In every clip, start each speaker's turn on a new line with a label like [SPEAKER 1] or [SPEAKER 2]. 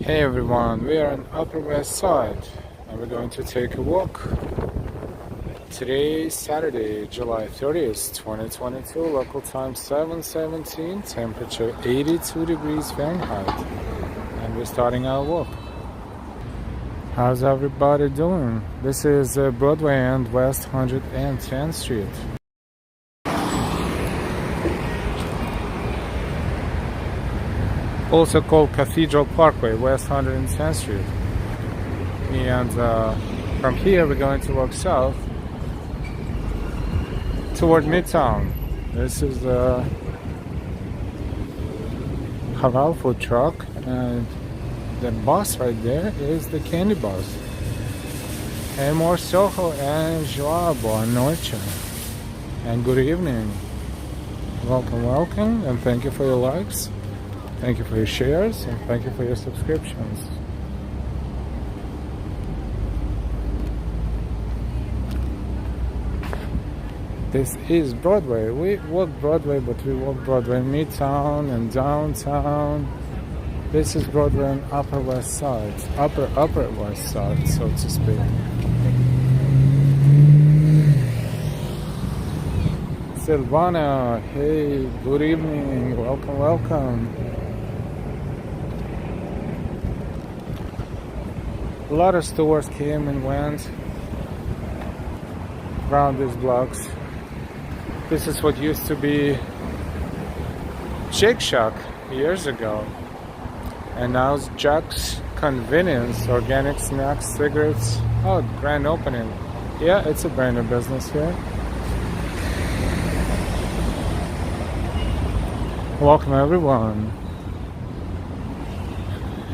[SPEAKER 1] Hey everyone, we are on Upper West Side and we're going to take a walk. Today is Saturday, July 30th, 2022, local time 7:17, temperature 82 degrees Fahrenheit, and we're starting our walk. How's everybody doing? This is Broadway and West 110th Street. Also called Cathedral Parkway, West 110th Street. And from here we're going to walk south toward Midtown. This is the Haval food truck, and the bus right there is the candy bus. Amor Soho and Joa Boa Noche. And good evening. Welcome, and thank you for your likes. Thank you for your shares, and thank you for your subscriptions. This is Broadway. We walk Broadway, but we walk Broadway Midtown and downtown. This is Broadway on Upper West Side, Upper West Side, so to speak. Silvana, hey, good evening, welcome. A lot of stores came and went around these blocks. This is what used to be Shake Shack years ago, and now it's Jack's Convenience, organic snacks, cigarettes. Oh, grand opening. Yeah, it's a brand new business here. Welcome everyone.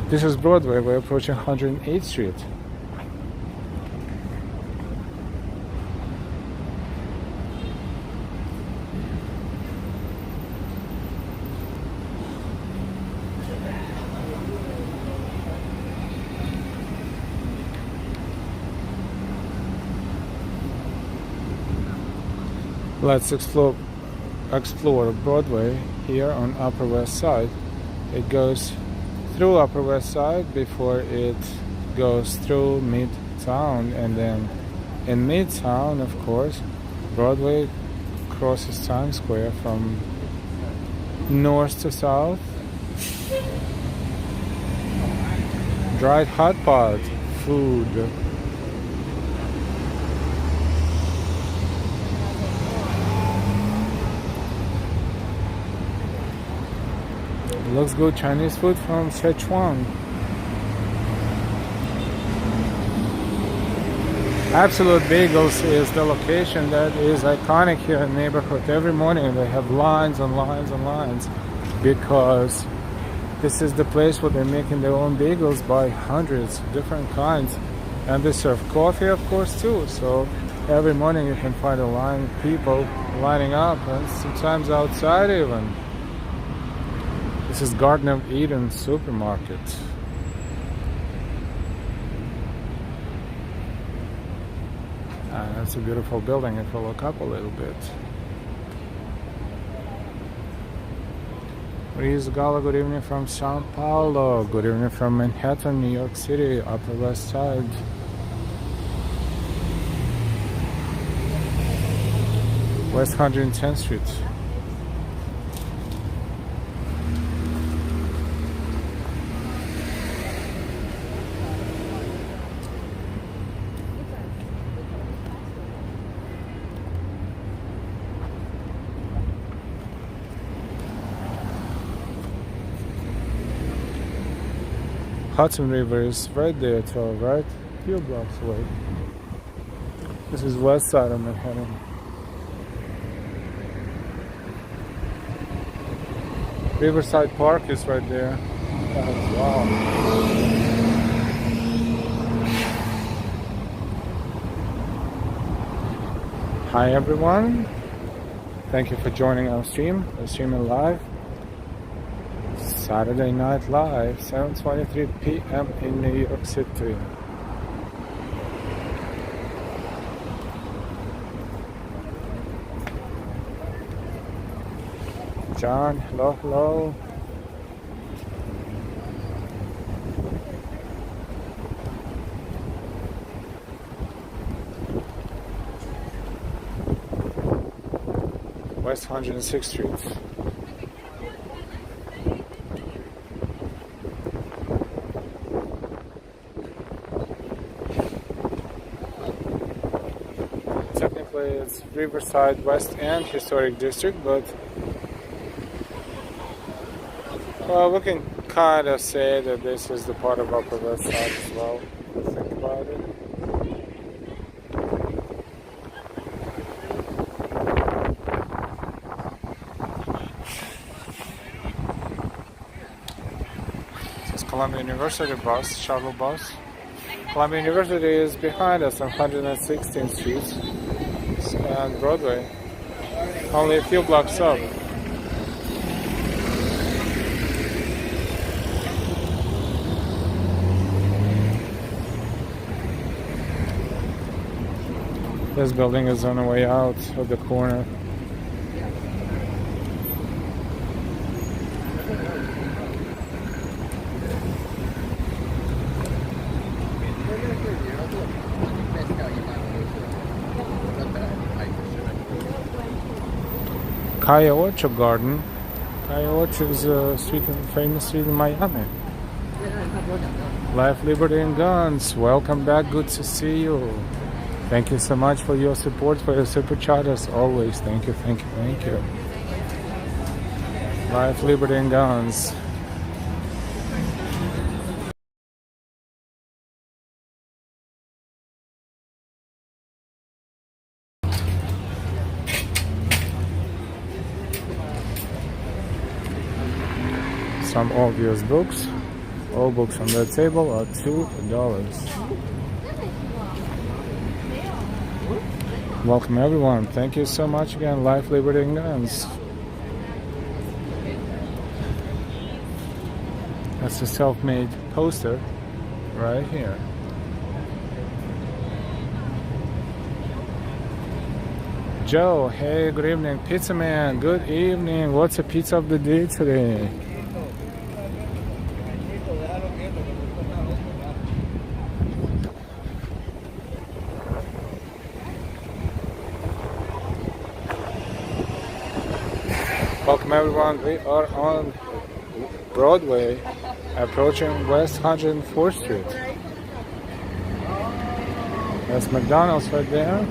[SPEAKER 1] This is Broadway. We're approaching 108th Street. Let's explore Broadway here on Upper West Side. It goes through Upper West Side before it goes through Midtown, and then in Midtown, of course, Broadway crosses Times Square from north to south. Dried hot pot food. Looks good. Chinese food from Sichuan. Absolute Bagels is the location that is iconic here in the neighborhood. Every morning they have lines and lines and lines, because this is the place where they're making their own bagels by hundreds of different kinds, and they serve coffee, of course, too. So every morning you can find a line of people lining up, and sometimes outside even. This is Garden of Eden supermarket. That's a beautiful building if you look up a little bit. Riz Gala, good evening from Sao Paulo. Good evening from Manhattan, New York City, Upper West Side. West 110th Street. Hudson River is right there too, right? A few blocks away. This is west side of Manhattan. Riverside Park is right there. Wow. Hi everyone. Thank you for joining our stream. We're streaming live. Saturday Night Live, 7:23 p.m. in New York City. John, hello. West 106th Street. Technically it's Riverside West End Historic District, but well, we can kind of say that this is the part of Upper West Side as well. Think about it. Columbia University bus, shuttle bus. Columbia University is behind us on 116th Street and Broadway, only a few blocks up. This building is on the way out of the corner. Calle Ocho Garden. Calle Ocho is a famous street in Miami. Life, Liberty, and Guns. Welcome back. Good to see you. Thank you so much for your support, for your super chat as always. Thank you, thank you, thank you. Life, Liberty, and Guns. Some obvious books. All books on that table are $2. Welcome everyone. Thank you so much again. Life, Liberty, and Guns. That's a self-made poster right here. Joe, hey, good evening. Pizza Man, good evening. What's the pizza of the day today? Welcome everyone. We are on Broadway, approaching West 104th Street. That's McDonald's right there.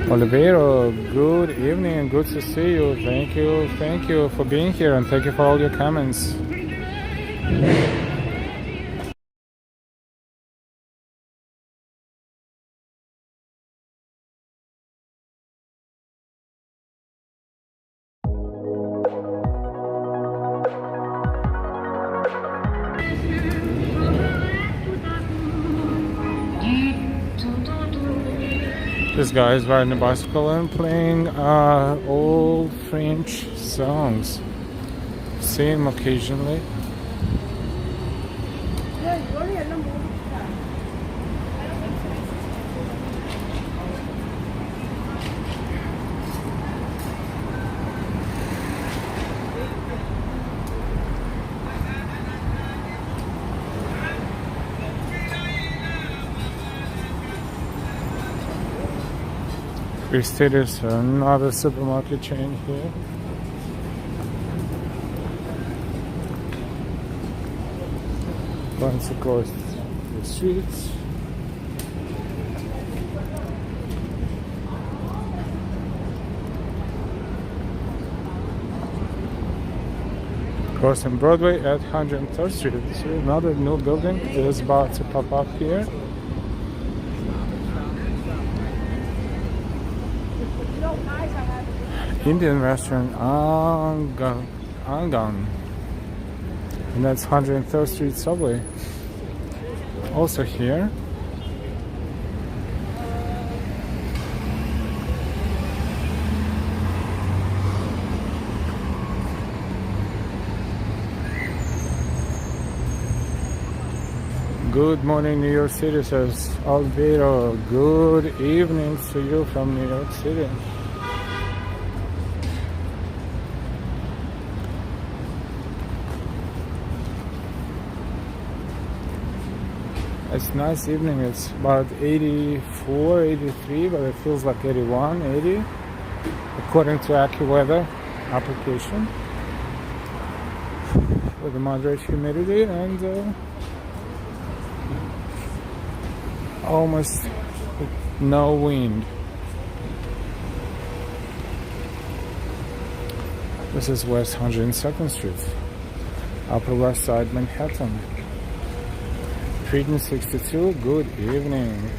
[SPEAKER 1] Olivero, good evening, good to see you. Thank you for being here, and thank you for all your comments. This guy is riding a bicycle and playing old French songs. See him occasionally. There is another supermarket chain here. Runs across the streets. Crossing Broadway at 103rd Street. So another new building is about to pop up here. Indian restaurant Angan, and that's 103rd Street subway. Also here. Good morning, New York City, says Alvaro. Good evening to you from New York City. It's a nice evening. It's about 84, 83, but it feels like 81, 80, according to AccuWeather application, with a moderate humidity and almost no wind. This is West 102nd Street, Upper West Side, Manhattan. Freedom 62, good evening.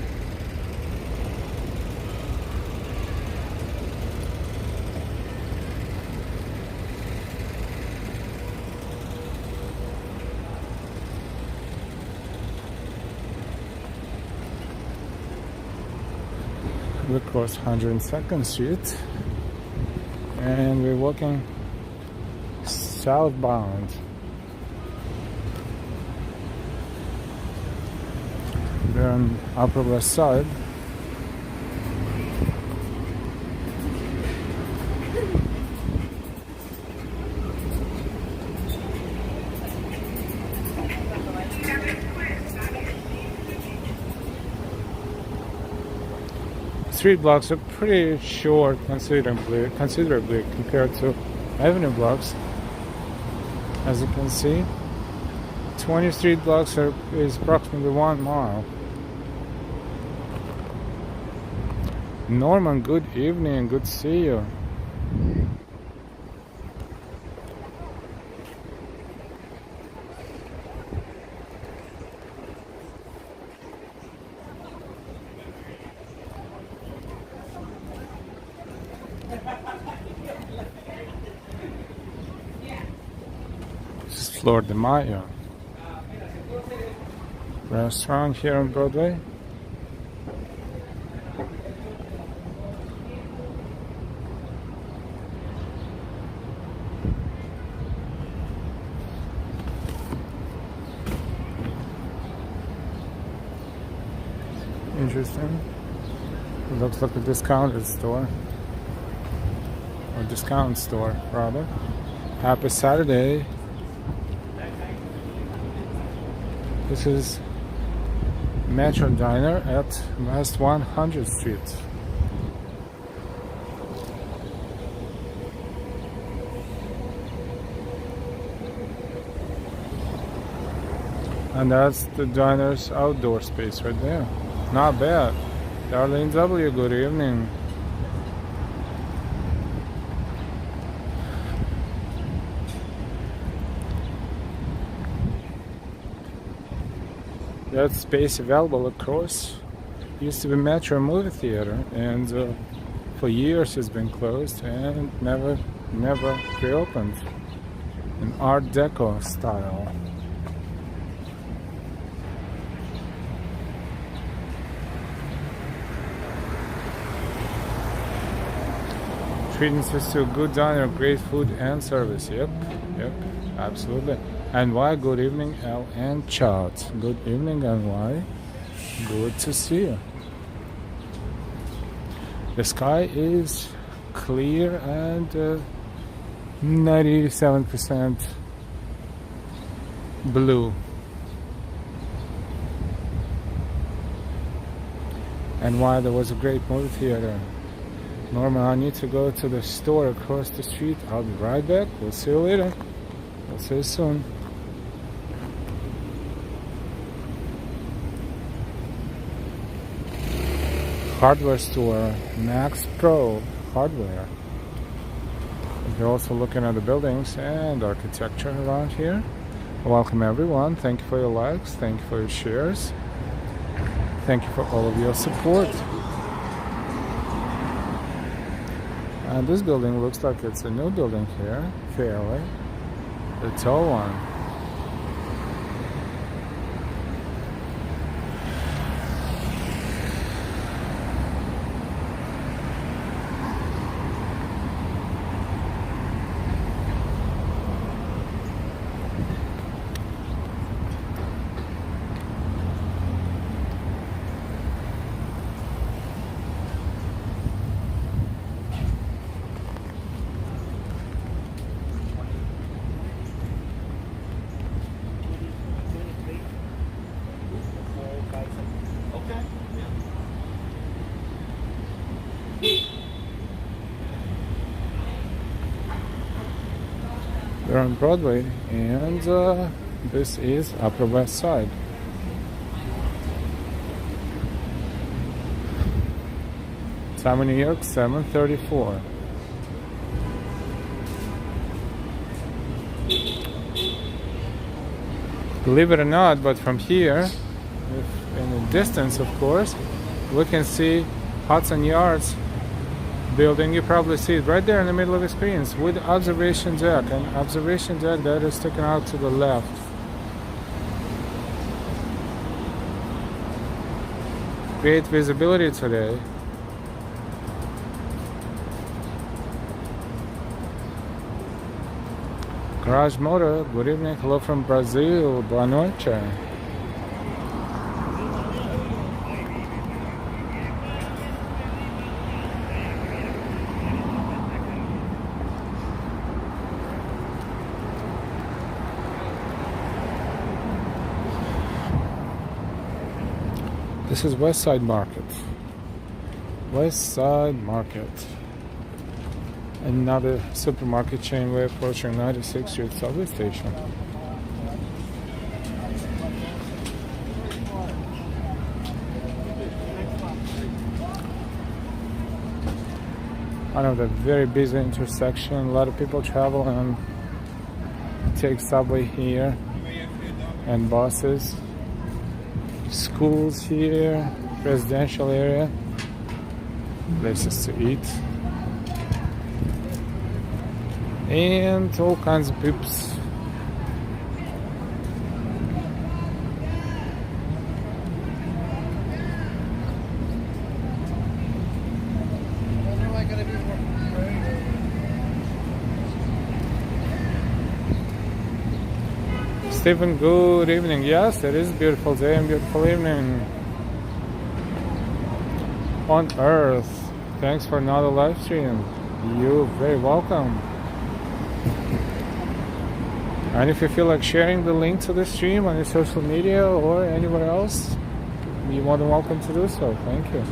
[SPEAKER 1] We cross 102nd Street and we're walking southbound. We're on Upper West Side. Street blocks are pretty short considerably compared to avenue blocks. As you can see, 20 street blocks is approximately 1 mile. Norman, good evening, good to see you. This is Flor de Mayo restaurant here on Broadway. Interesting. It looks like a discounted store. Or discount store, rather. Happy Saturday. This is Metro Diner at West 100th Street. And that's the diner's outdoor space right there. Not bad. Darlene W, good evening. That space available, of course, used to be Metro movie theater, and for years it's been closed and never reopened. An Art Deco style. Treating us to a good diner, great food and service. Yep, absolutely. And why? Good evening, L and Chat. Good evening, and why? Good to see you. The sky is clear and 97% blue. And why? There was a great movie theater. Norman, I need to go to the store across the street. I'll be right back. We'll see you later. We'll see you soon. Hardware store, Max Pro Hardware. If you're also looking at the buildings and architecture around here, welcome everyone. Thank you for your likes. Thank you for your shares. Thank you for all of your support. And this building looks like it's a new building here, fairly. The tall one. We're on Broadway, and this is Upper West Side. Time in New York, 7:34. Believe it or not, but from here, if in the distance, of course, we can see Hudson Yards building. You probably see it right there in the middle of the screens with observation deck, and observation deck that is sticking out to the left. Great visibility today. Garage Motor, good evening, hello from Brazil, boa noite. This is West Side Market. West Side Market. Another supermarket chain. We're approaching 96th Street subway station. One of the very busy intersection. A lot of people travel and take subway here and buses. Schools here, residential area, places to eat, and all kinds of peeps. Stephen, good evening. Yes, it is a beautiful day and beautiful evening on Earth. Thanks for another live stream. You're very welcome. And if you feel like sharing the link to the stream on your social media or anywhere else, you're more than welcome to do so. Thank you.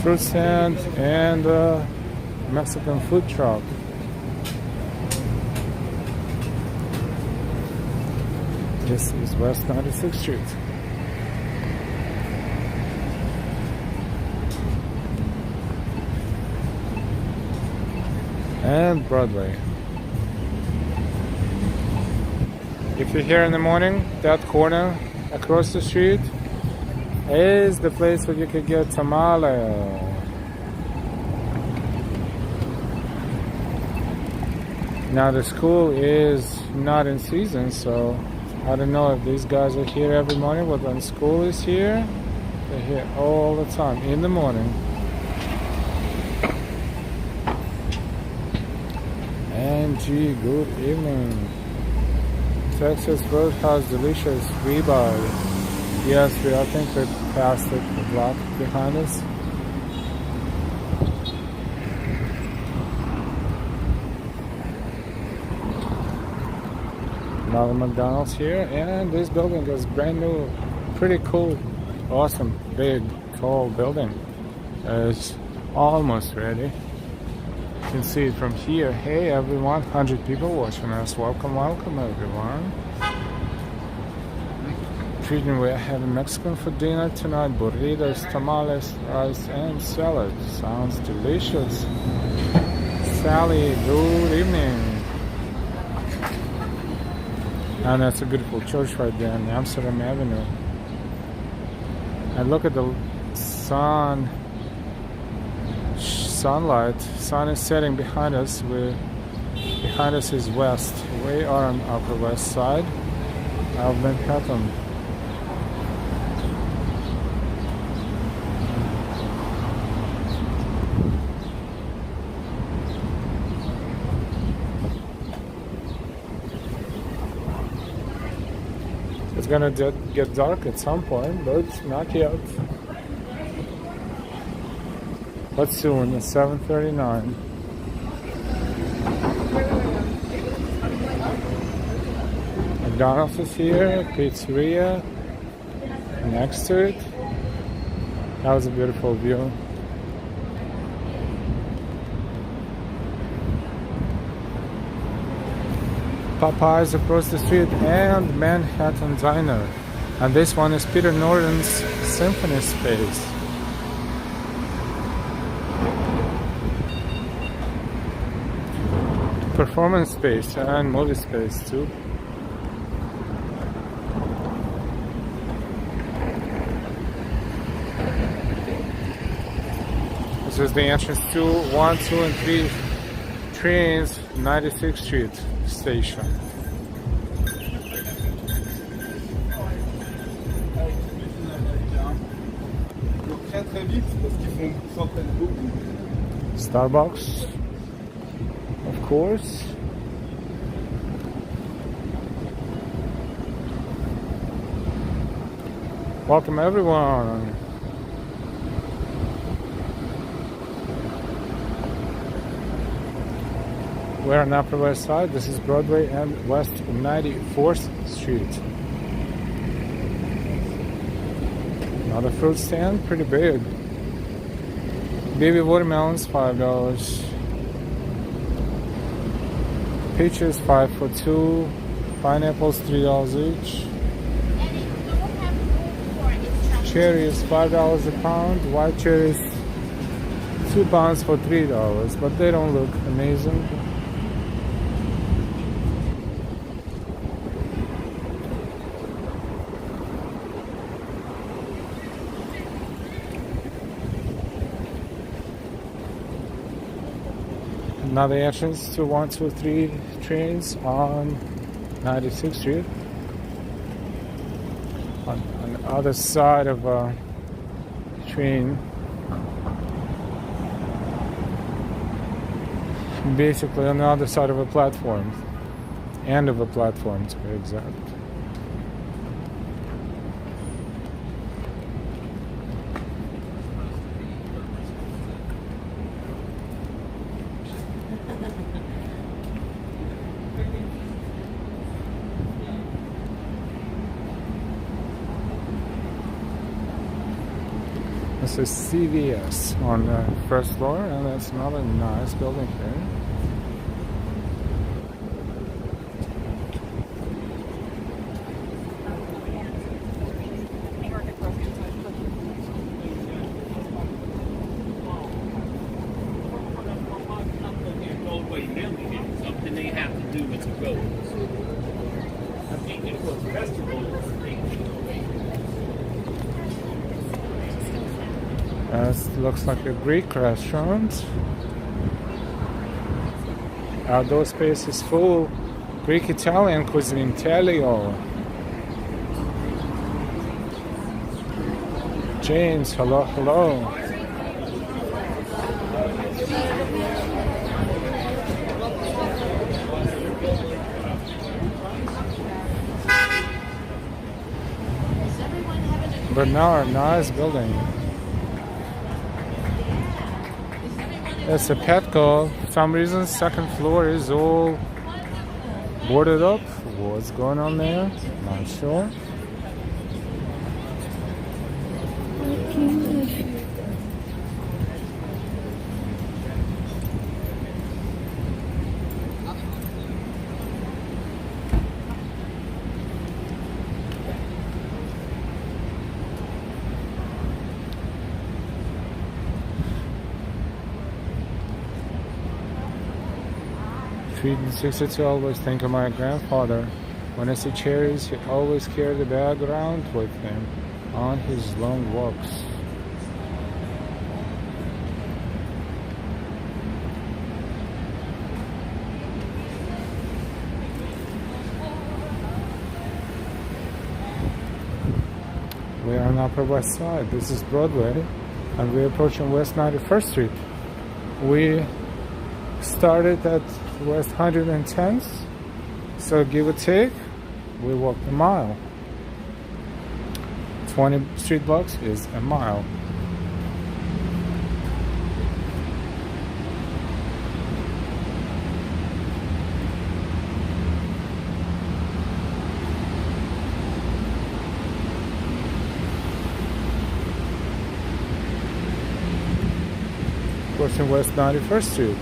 [SPEAKER 1] Fruit stand and Mexican food truck. This is West 96th Street. And Broadway. If you're here in the morning, that corner across the street is the place where you could get tamale. Now the school is not in season, so I don't know if these guys are here every morning, but when school is here, they're here all the time in the morning. Angie, good evening. Texas Roadhouse, delicious ribeye. Yes, I think we passed it, the block behind us. Another McDonald's here, and this building is brand new, pretty cool, awesome, big, tall building. It's almost ready. You can see it from here. Hey everyone, 100 people watching us. Welcome, welcome everyone. We're having Mexican for dinner tonight. Burritos, tamales, rice, and salad. Sounds delicious. Sally, good evening. And that's a beautiful church right there on Amsterdam Avenue. And look at the sunlight. Sun is setting behind us. Behind us is west. We are on Upper West Side of Manhattan. It's gonna get dark at some point, but not yet. But soon, it's 7:39. McDonald's is here, pizzeria next to it. That was a beautiful view. Popeyes across the street and Manhattan Diner. And this one is Peter Norton's Symphony Space. Performance space and movie space too. This is the entrance to 1, 2, and 3 trains, 96th Street station. Starbucks, of course. Welcome everyone. We're on Upper West Side. This is Broadway and West 94th Street. Another fruit stand, pretty big. Baby watermelons, $5. Peaches, 5 for 2. Pineapples, $3 each. Cherries, $5 a pound. White cherries, 2 pounds for $3, but they don't look amazing. Another entrance to 1, 2, 3 trains on 96th Street. On the other side of a train. Basically on the other side of a platform. End of a platform to be exact. This is CVS on the first floor, and that's another nice building here.
[SPEAKER 2] Something they have to do with the roads. I think it was festivals.
[SPEAKER 1] This looks like a Greek restaurant. Outdoor space is full. Greek Italian cuisine, Telio. James, hello, hello. Bernard, nice building. That's a Petco. For some reason, second floor is all boarded up. What's going on there? Not sure. Street in 62, always think of my grandfather. When I see cherries, he always carry the bag around with him on his long walks. We are on Upper West Side. This is Broadway, and we're approaching West 91st Street. We started at West 110th, so give or take, we walked a mile. 20 street blocks is a mile. Crossing West 91st Street.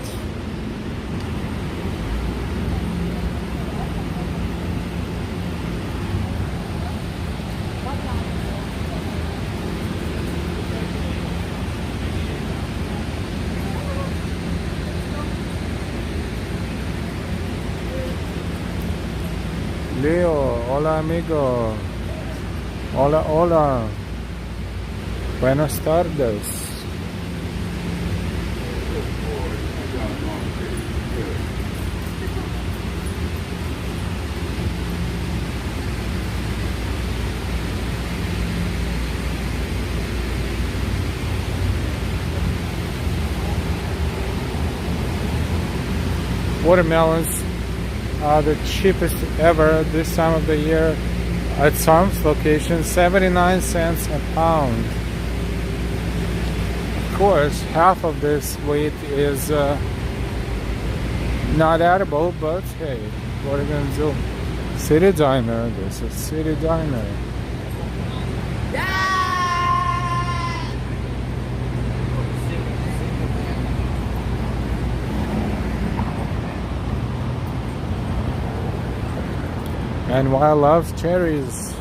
[SPEAKER 1] Leo, hola amigo. Hola, hola. Buenas tardes. Watermelons are the cheapest ever this time of the year at some locations, 79 cents a pound. Of course, half of this weight is not edible, but hey, what are you gonna do? City Diner, this is City Diner. And I love cherries.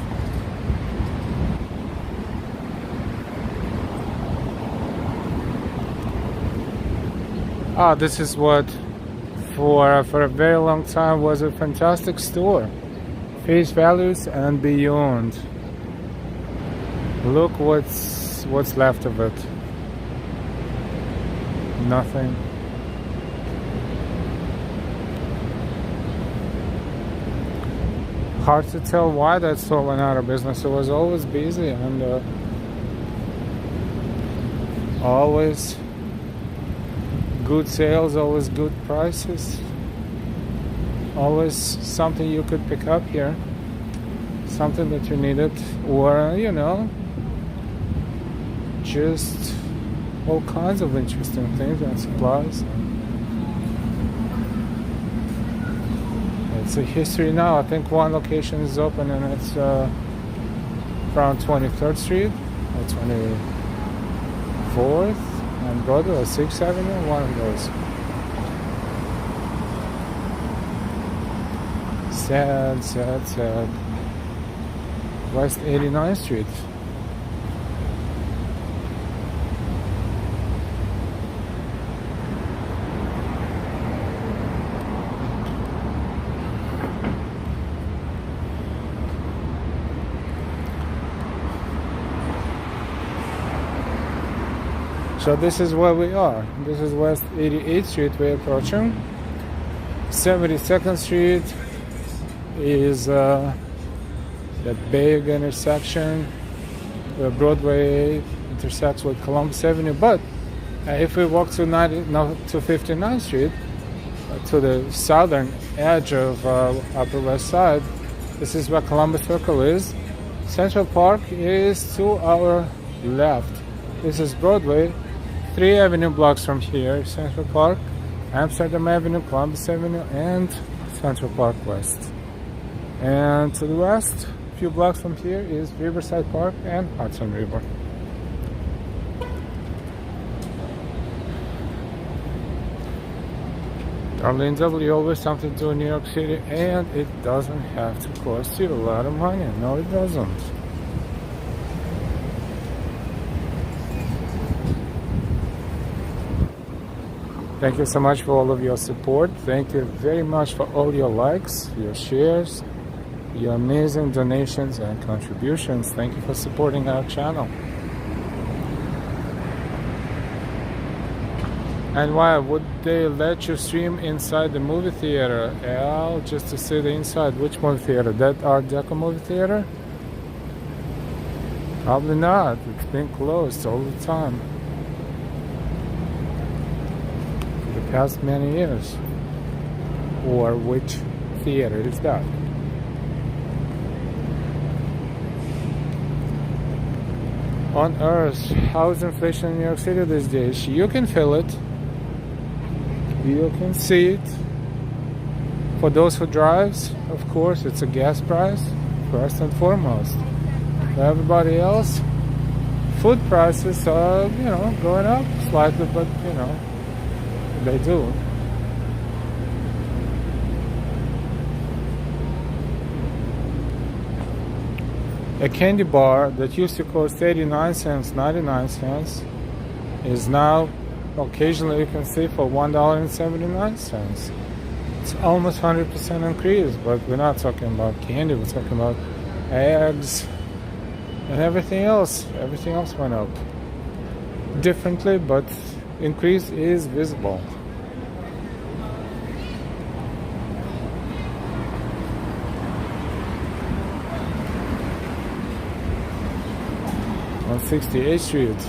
[SPEAKER 1] This is what for a very long time was a fantastic store. Face values and beyond. Look what's left of it. Nothing. Hard to tell why that store went out of business. It was always busy and always good sales, always good prices, always something you could pick up here, something that you needed, or just all kinds of interesting things and supplies. It's a history now. I think one location is open and it's around 23rd Street or 24th and Broadway or 6th Avenue, one of those. Sad, sad, sad. West 89th Street. So this is where we are. This is West 88th Street we're approaching. 72nd Street is the big intersection where Broadway intersects with Columbus Avenue. But if we walk to 59th Street, to the southern edge of Upper West Side, this is where Columbus Circle is. Central Park is to our left. This is Broadway. 3 avenue blocks from here, Central Park, Amsterdam Avenue, Columbus Avenue, and Central Park West. And to the west, a few blocks from here is Riverside Park and Hudson River. Darlene W, always something to do in New York City, and it doesn't have to cost you a lot of money. No, it doesn't. Thank you so much for all of your support. Thank you very much for all your likes, your shares, your amazing donations and contributions. Thank you for supporting our channel. And why would they let you stream inside the movie theater? Al, just to see the inside. Which movie theater? That Art Deco movie theater? Probably not. It's been closed all the time for the past many years. Or which theater is that? On Earth, how is inflation in New York City these days? You can feel it. You can see it. For those who drives, of course, it's a gas price, first and foremost. For everybody else, food prices are, going up slightly, but, they do. A candy bar that used to cost 89 cents, 99 cents is now occasionally you can see for $1.79. It's almost 100% increase, but we're not talking about candy, we're talking about eggs and everything else. Everything else went up differently, but increase is visible. On 68th Street.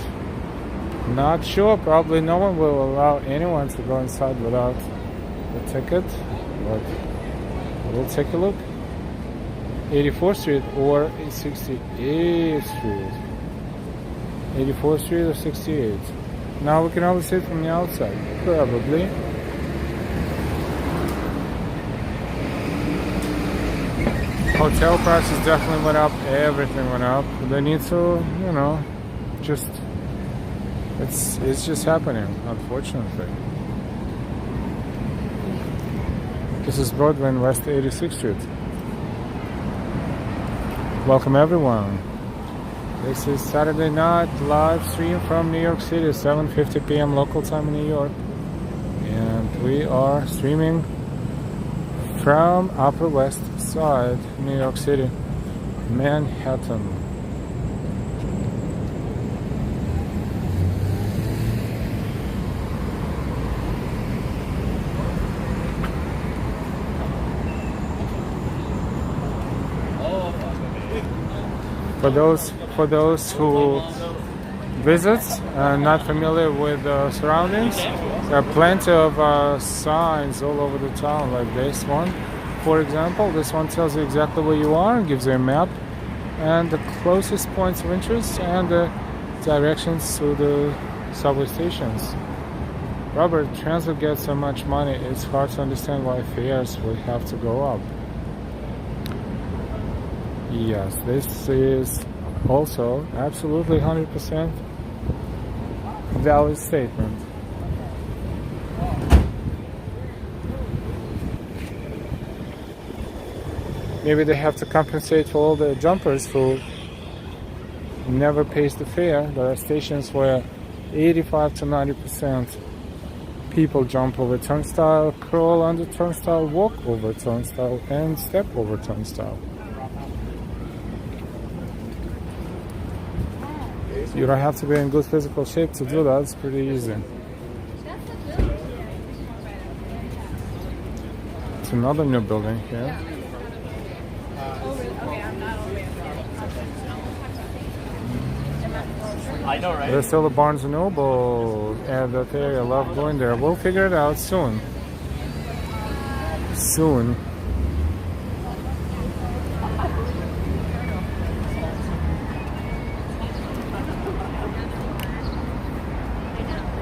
[SPEAKER 1] Not sure, probably no one will allow anyone to go inside without a ticket, but we'll take a look. 84th Street or 68th Street. 84th Street or 68th. Now we can only see it from the outside, probably. Hotel prices definitely went up, everything went up. They need to, just, it's just happening, unfortunately. This is Broadway and West 86th Street. Welcome everyone. This is Saturday night live stream from New York City, 7:50 p.m. local time in New York. And we are streaming from Upper West Side, New York City, Manhattan. For those who visit and not familiar with the surroundings, there are plenty of signs all over the town, like this one. For example, this one tells you exactly where you are and gives you a map and the closest points of interest and the directions to the subway stations. Robert, transit gets so much money, it's hard to understand why fares will have to go up. Yes, this is also absolutely 100% valid statement. Maybe they have to compensate for all the jumpers who never pays the fare. There are stations where 85 to 90% people jump over turnstile, crawl under turnstile, walk over turnstile, and step over turnstile. You don't have to be in good physical shape to do that. It's pretty easy. It's another new building here.
[SPEAKER 2] I know, right?
[SPEAKER 1] There's still a Barnes & Noble at that area. I love going there. We'll figure it out soon. Soon.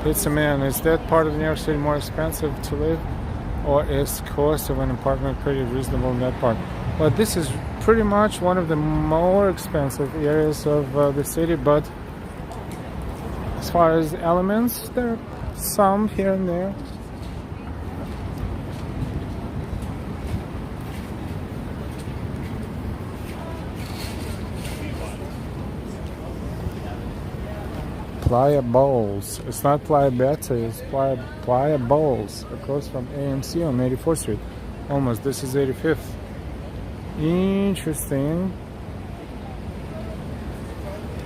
[SPEAKER 1] Pizza Man, is that part of New York City more expensive to live, or is cost of an apartment pretty reasonable in that part? Well, this is pretty much one of the more expensive areas of the city, but as far as elements, there are some here and there. Playa Bowls. It's not Playa Beta, it's Playa Bowls across from AMC on 84th Street. Almost. This is 85th. Interesting.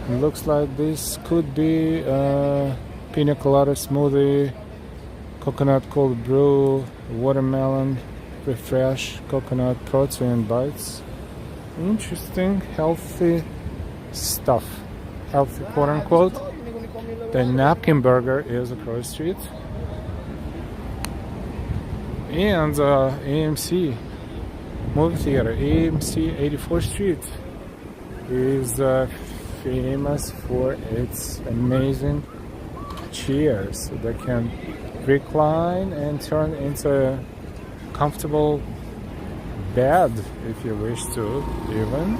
[SPEAKER 1] It looks like this could be a pina colada smoothie, coconut cold brew, watermelon refresh, coconut protein bites. Interesting, healthy stuff. Healthy, quote unquote. The Napkin Burger is across the street. And AMC movie theater, AMC 84th Street, is famous for its amazing chairs that can recline and turn into a comfortable bed if you wish to, even.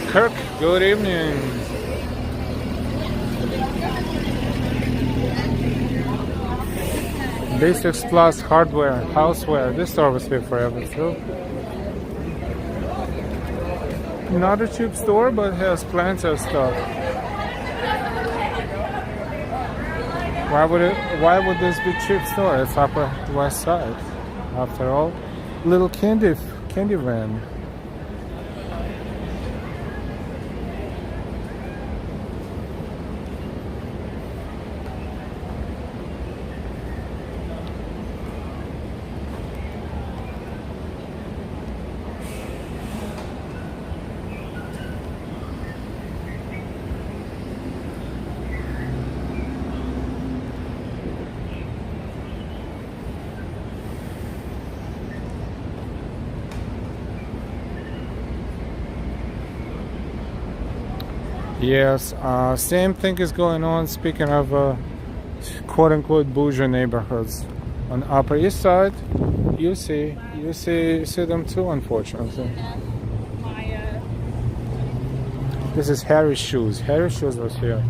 [SPEAKER 1] Kirk, good evening. Basics Plus hardware, houseware. This store was here forever too. Not a cheap store, but has plenty of stuff. Why would this be cheap store? It's Upper West Side, after all. Little candy van. Yes, same thing is going on. Speaking of quote-unquote bougie neighborhoods on Upper East Side, you see them too, unfortunately. This is Harry's Shoes. Harry's Shoes was here.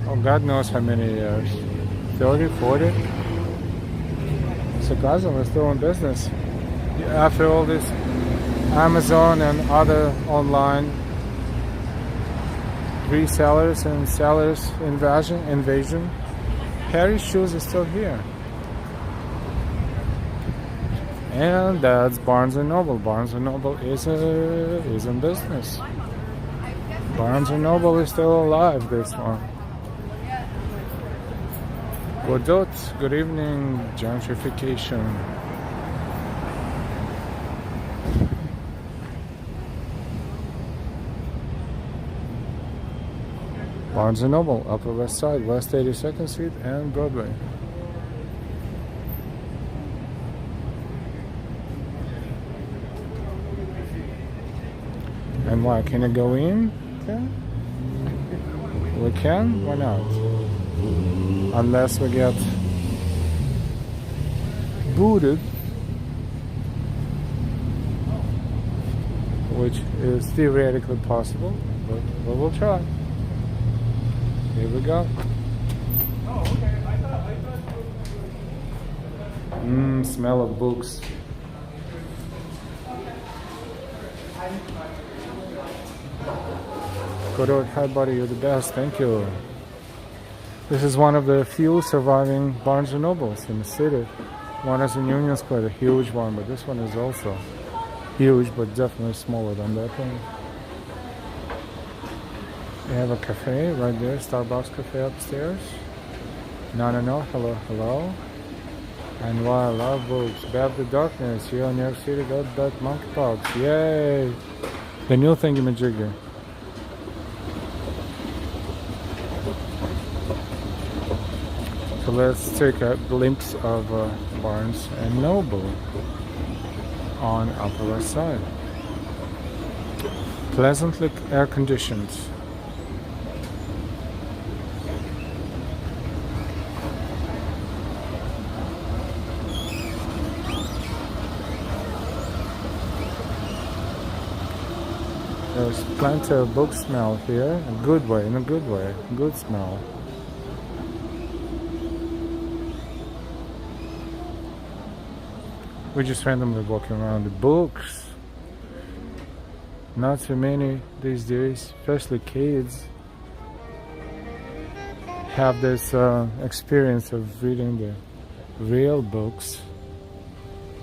[SPEAKER 1] Oh, God knows how many years. 30, 40. Surprisingly, we're still in business. After all this Amazon and other online resellers and sellers invasion, Harry's Shoes is still here. And that's Barnes & Noble. Barnes & Noble is in business. Barnes & Noble is still alive, this one. Good evening, gentrification. Barnes & Noble, Upper West Side, West 82nd Street and Broadway. And why? Can I go in? Okay. We can? Why not? Unless we get booted, which is theoretically possible, but we'll try. Here we go. Oh, okay. I thought. Smell of books. Good, hi buddy, you're the best. Thank you. This is one of the few surviving Barnes & Nobles in the city. One is in Union Square, a huge one, but this one is also huge, but definitely smaller than that one. We have a cafe right there, Starbucks cafe upstairs. No, hello. And why I love books. Bev the Darkness, here in New York City, got that monkeypox. Yay! The new thingamajigger. So let's take a glimpse of Barnes & Noble on Upper West Side. Pleasantly air-conditioned. There's plenty of book smell here, in a good way, good smell. We're just randomly walking around the books. Not too many these days, especially kids, have this experience of reading the real books.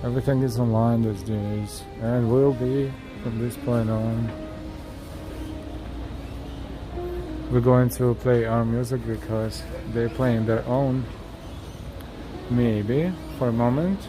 [SPEAKER 1] Everything is online these days, and will be from this point on. We're going to play our music because they're playing their own, maybe, for a moment.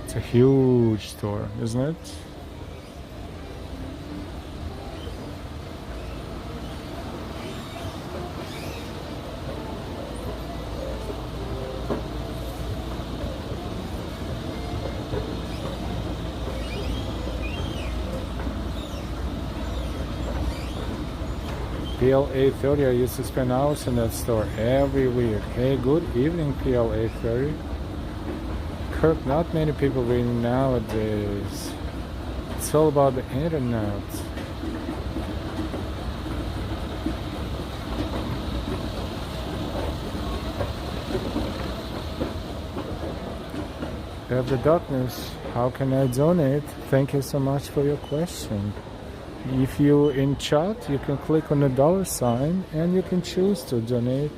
[SPEAKER 1] It's a huge store, isn't it? PLA 30, I used to spend hours in that store every week. Hey, good evening, PLA 30. Kirk, not many people reading nowadays. It's all about the internet. Have the darkness. How can I donate? Thank you so much for your question. If you're in chat, you can click on the $sign and you can choose to donate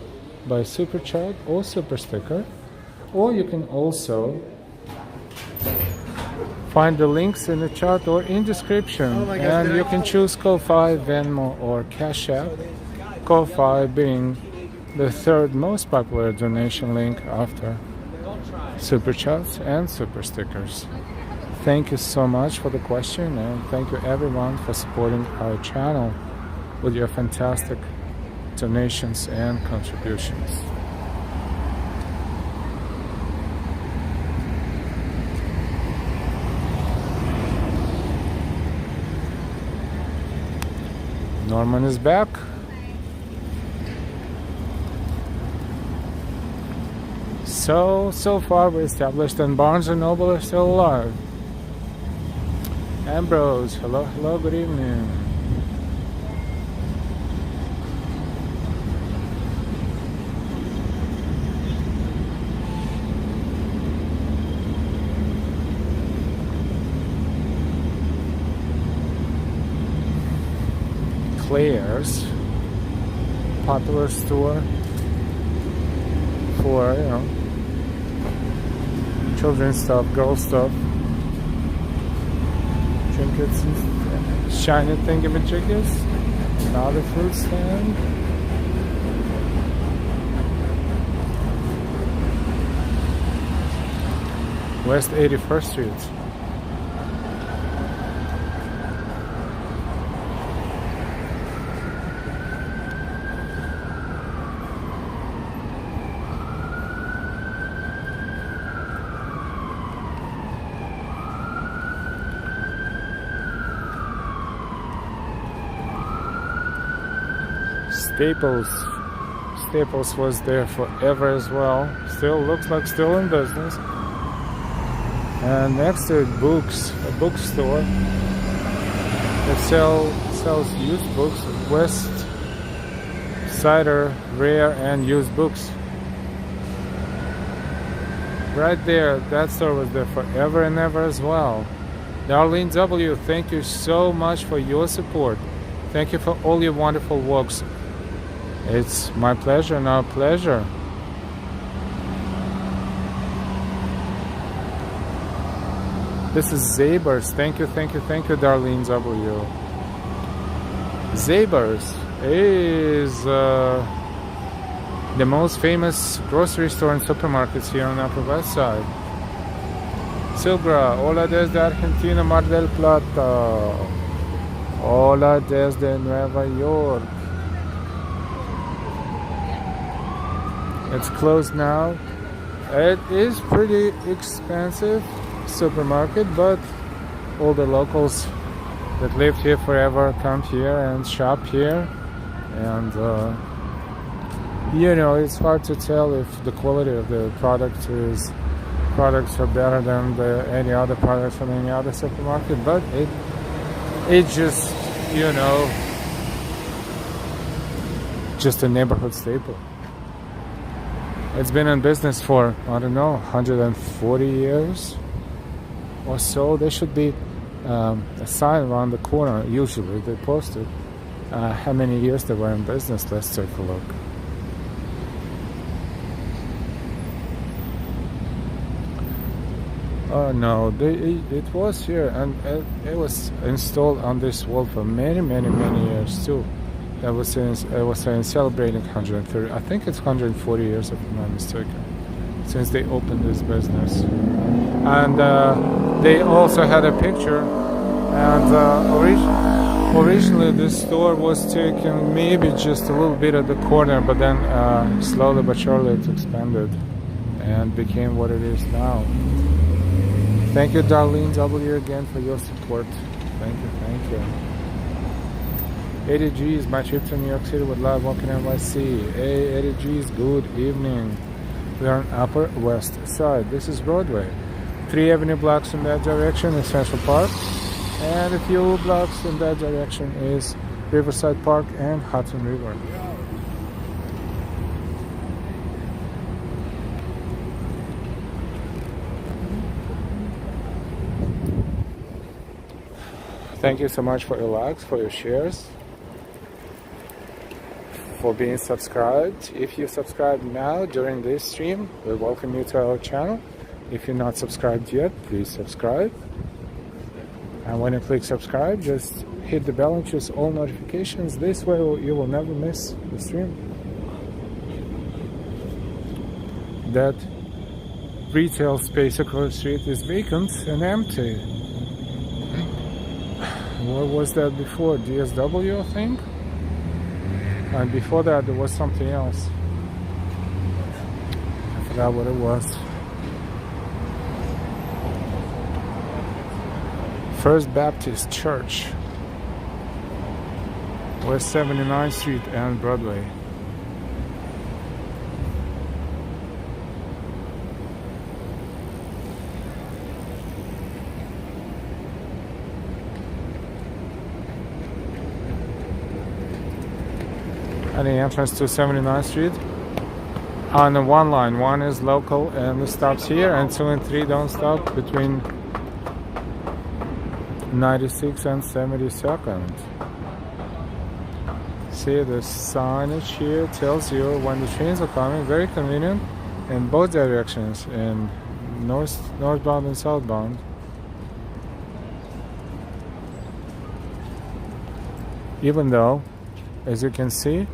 [SPEAKER 1] by super chat or super sticker, or you can also find the links in the chat or in description, and you can choose Ko-Fi, Venmo, or Cash App. Ko-Fi being the third most popular donation link after super chats and super stickers. Thank you so much for the question, and thank you everyone for supporting our channel with your fantastic donations and contributions. Norman is back. So far we're established and Barnes & Noble is still alive. Ambrose, hello, good evening. Claire's, popular store for, you know, children's stuff, girl stuff, trinkets and shiny thingamajiggies. Another fruit stand. West 81st Street. Staples was there forever as well. Still looks like still in business. And next to it, Books, a bookstore that sells used books, West Cider, rare and used books. Right there, that store was there forever and ever as well. Darlene W., thank you so much for your support. Thank you for all your wonderful works. It's my pleasure and our pleasure. This is Zabers. Thank you, Darlene W. Zabers is the most famous grocery store and supermarkets here on the Upper West Side. Silgra, hola desde Argentina, Mar del Plata. Hola desde Nueva York. It's closed now. It is pretty expensive supermarket, but all the locals that lived here forever come here and shop here, and It's hard to tell if the quality of the products are better than any other products from any other supermarket, but it just just a neighborhood staple. It's been in business for, I don't know, 140 years or so. There should be a sign around the corner. Usually they post it how many years they were in business. Let's take a look. Oh no, it was here, and it was installed on this wall for many years too. It was saying celebrating 130. I think it's 140 years, if I'm not mistaken, since they opened this business. And they also had a picture. And originally, this store was taken maybe just a little bit at the corner, but then slowly but surely it expanded and became what it is now. Thank you, Darlene W, again for your support. Thank you. Eddie G's, my trip to New York City with live walking NYC. Hey, Eddie G's, good evening. We are on Upper West Side. This is Broadway. 3 avenue blocks in that direction is Central Park. And a few blocks in that direction is Riverside Park and Hudson River. Thank you so much for your likes, for your shares, for being subscribed. If you subscribe now during this stream, we welcome you to our channel. If you're not subscribed yet, please subscribe. And when you click subscribe, just hit the bell and choose all notifications. This way you will never miss the stream. That retail space across the street is vacant and empty. What was that before? DSW, I think? And before that, there was something else. I forgot what it was. First Baptist Church, West 79th Street and Broadway. And the entrance to 79th Street on the one line. One is local and it stops here, and 2 and 3 don't stop between 96 and 72nd. See, the signage here tells you when the trains are coming. Very convenient in both directions, in northbound and southbound. Even though, as you can see,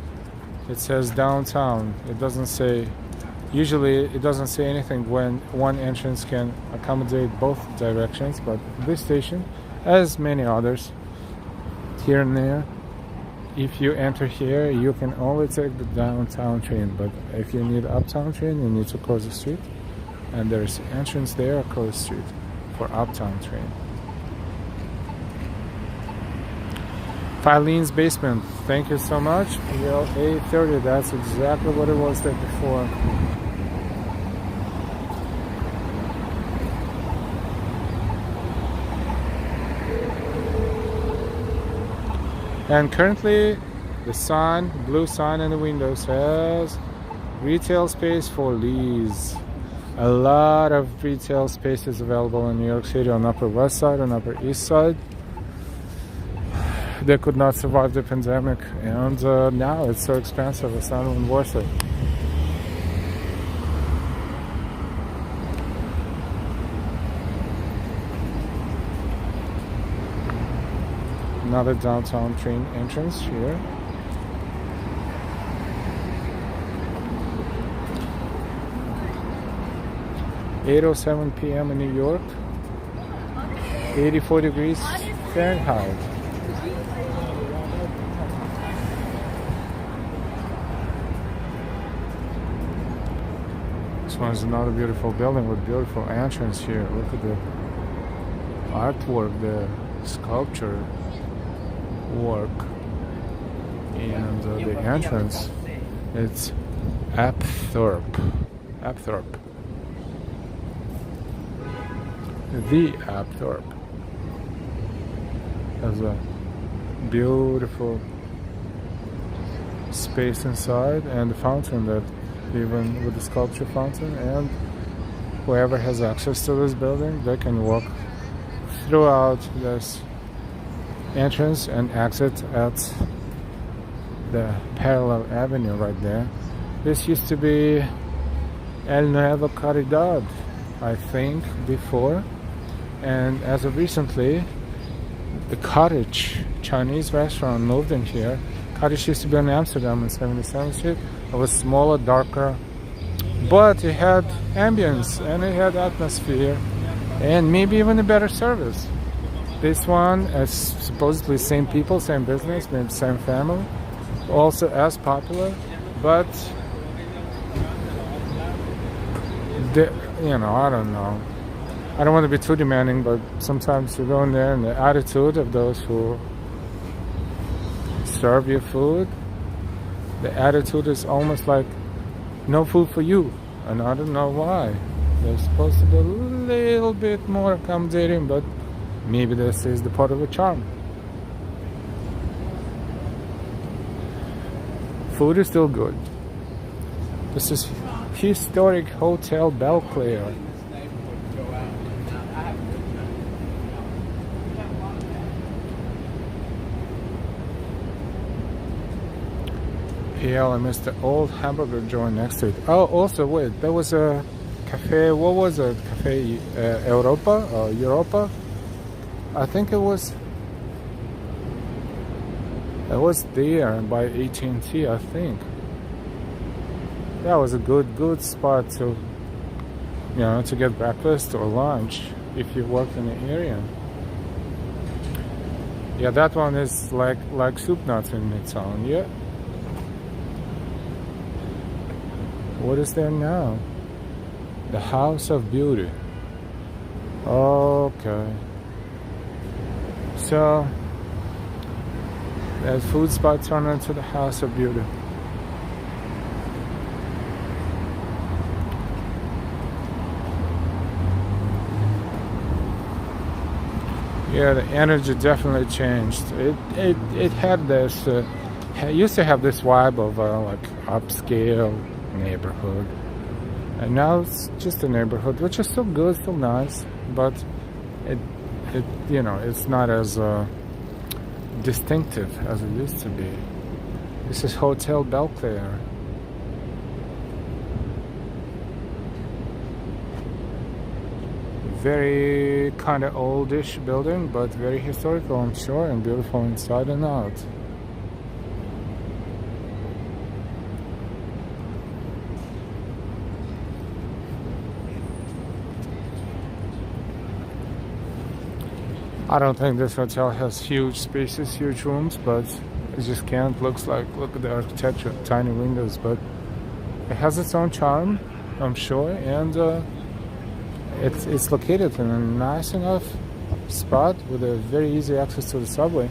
[SPEAKER 1] it says downtown. It doesn't say, usually it doesn't say anything when one entrance can accommodate both directions, but this station, as many others here and there, if you enter here, you can only take the downtown train, but if you need uptown train, you need to cross the street, and there's entrance there across the street for uptown train. Filene's Basement, thank you so much. PL 830, that's exactly what it was there before. And currently, the sign, blue sign in the window says retail space for lease. A lot of retail spaces available in New York City on Upper West Side and Upper East Side. They could not survive the pandemic, and now it's so expensive, it's not even worth it. Another downtown train entrance here. (8:07 p.m. in New York). 84 degrees Fahrenheit. This one is another beautiful building with beautiful entrance here. Look at the artwork, the sculpture work, and the entrance. It's Apthorpe. The Apthorpe has a beautiful space inside, and the fountain, that even with the sculpture fountain, and whoever has access to this building, they can walk throughout this entrance and exit at the parallel avenue right there. This used to be El Nuevo Caridad, I think, before, and as of recently, the Cottage Chinese restaurant moved in here. Cottage used to be in Amsterdam on 77th Street. It was smaller, darker, but it had ambience and it had atmosphere and maybe even a better service. This one is supposedly same people, same business, maybe same family, also as popular, but I don't know. I don't want to be too demanding, but sometimes you go in there and the attitude of those who serve your food, the attitude is almost like no food for you, and I don't know why. They're supposed to be a little bit more accommodating, but maybe this is the part of the charm. Food is still good. This is historic Hotel Belcher. Yeah, I missed the old hamburger joint next to it. Oh, also, wait, there was a cafe. What was it? Cafe Europa or Europa? I think it was there by AT&T, I think. That was a good spot to to get breakfast or lunch if you work in the area. Yeah, that one is like soup nuts in Midtown. Yeah. What is there now? The House of Beauty. Okay. So that food spot turned into the House of Beauty. Yeah, the energy definitely changed. It had this. It used to have this vibe of like upscale neighborhood, and now it's just a neighborhood, which is still good, still nice, but it's not as distinctive as it used to be. This is Hotel Belcher. Very kind of oldish building, but very historical, I'm sure, and beautiful inside and out. I don't think this hotel has huge spaces, huge rooms, but it just can't. Look at the architecture, tiny windows, but it has its own charm, I'm sure, and it's located in a nice enough spot with a very easy access to the subway.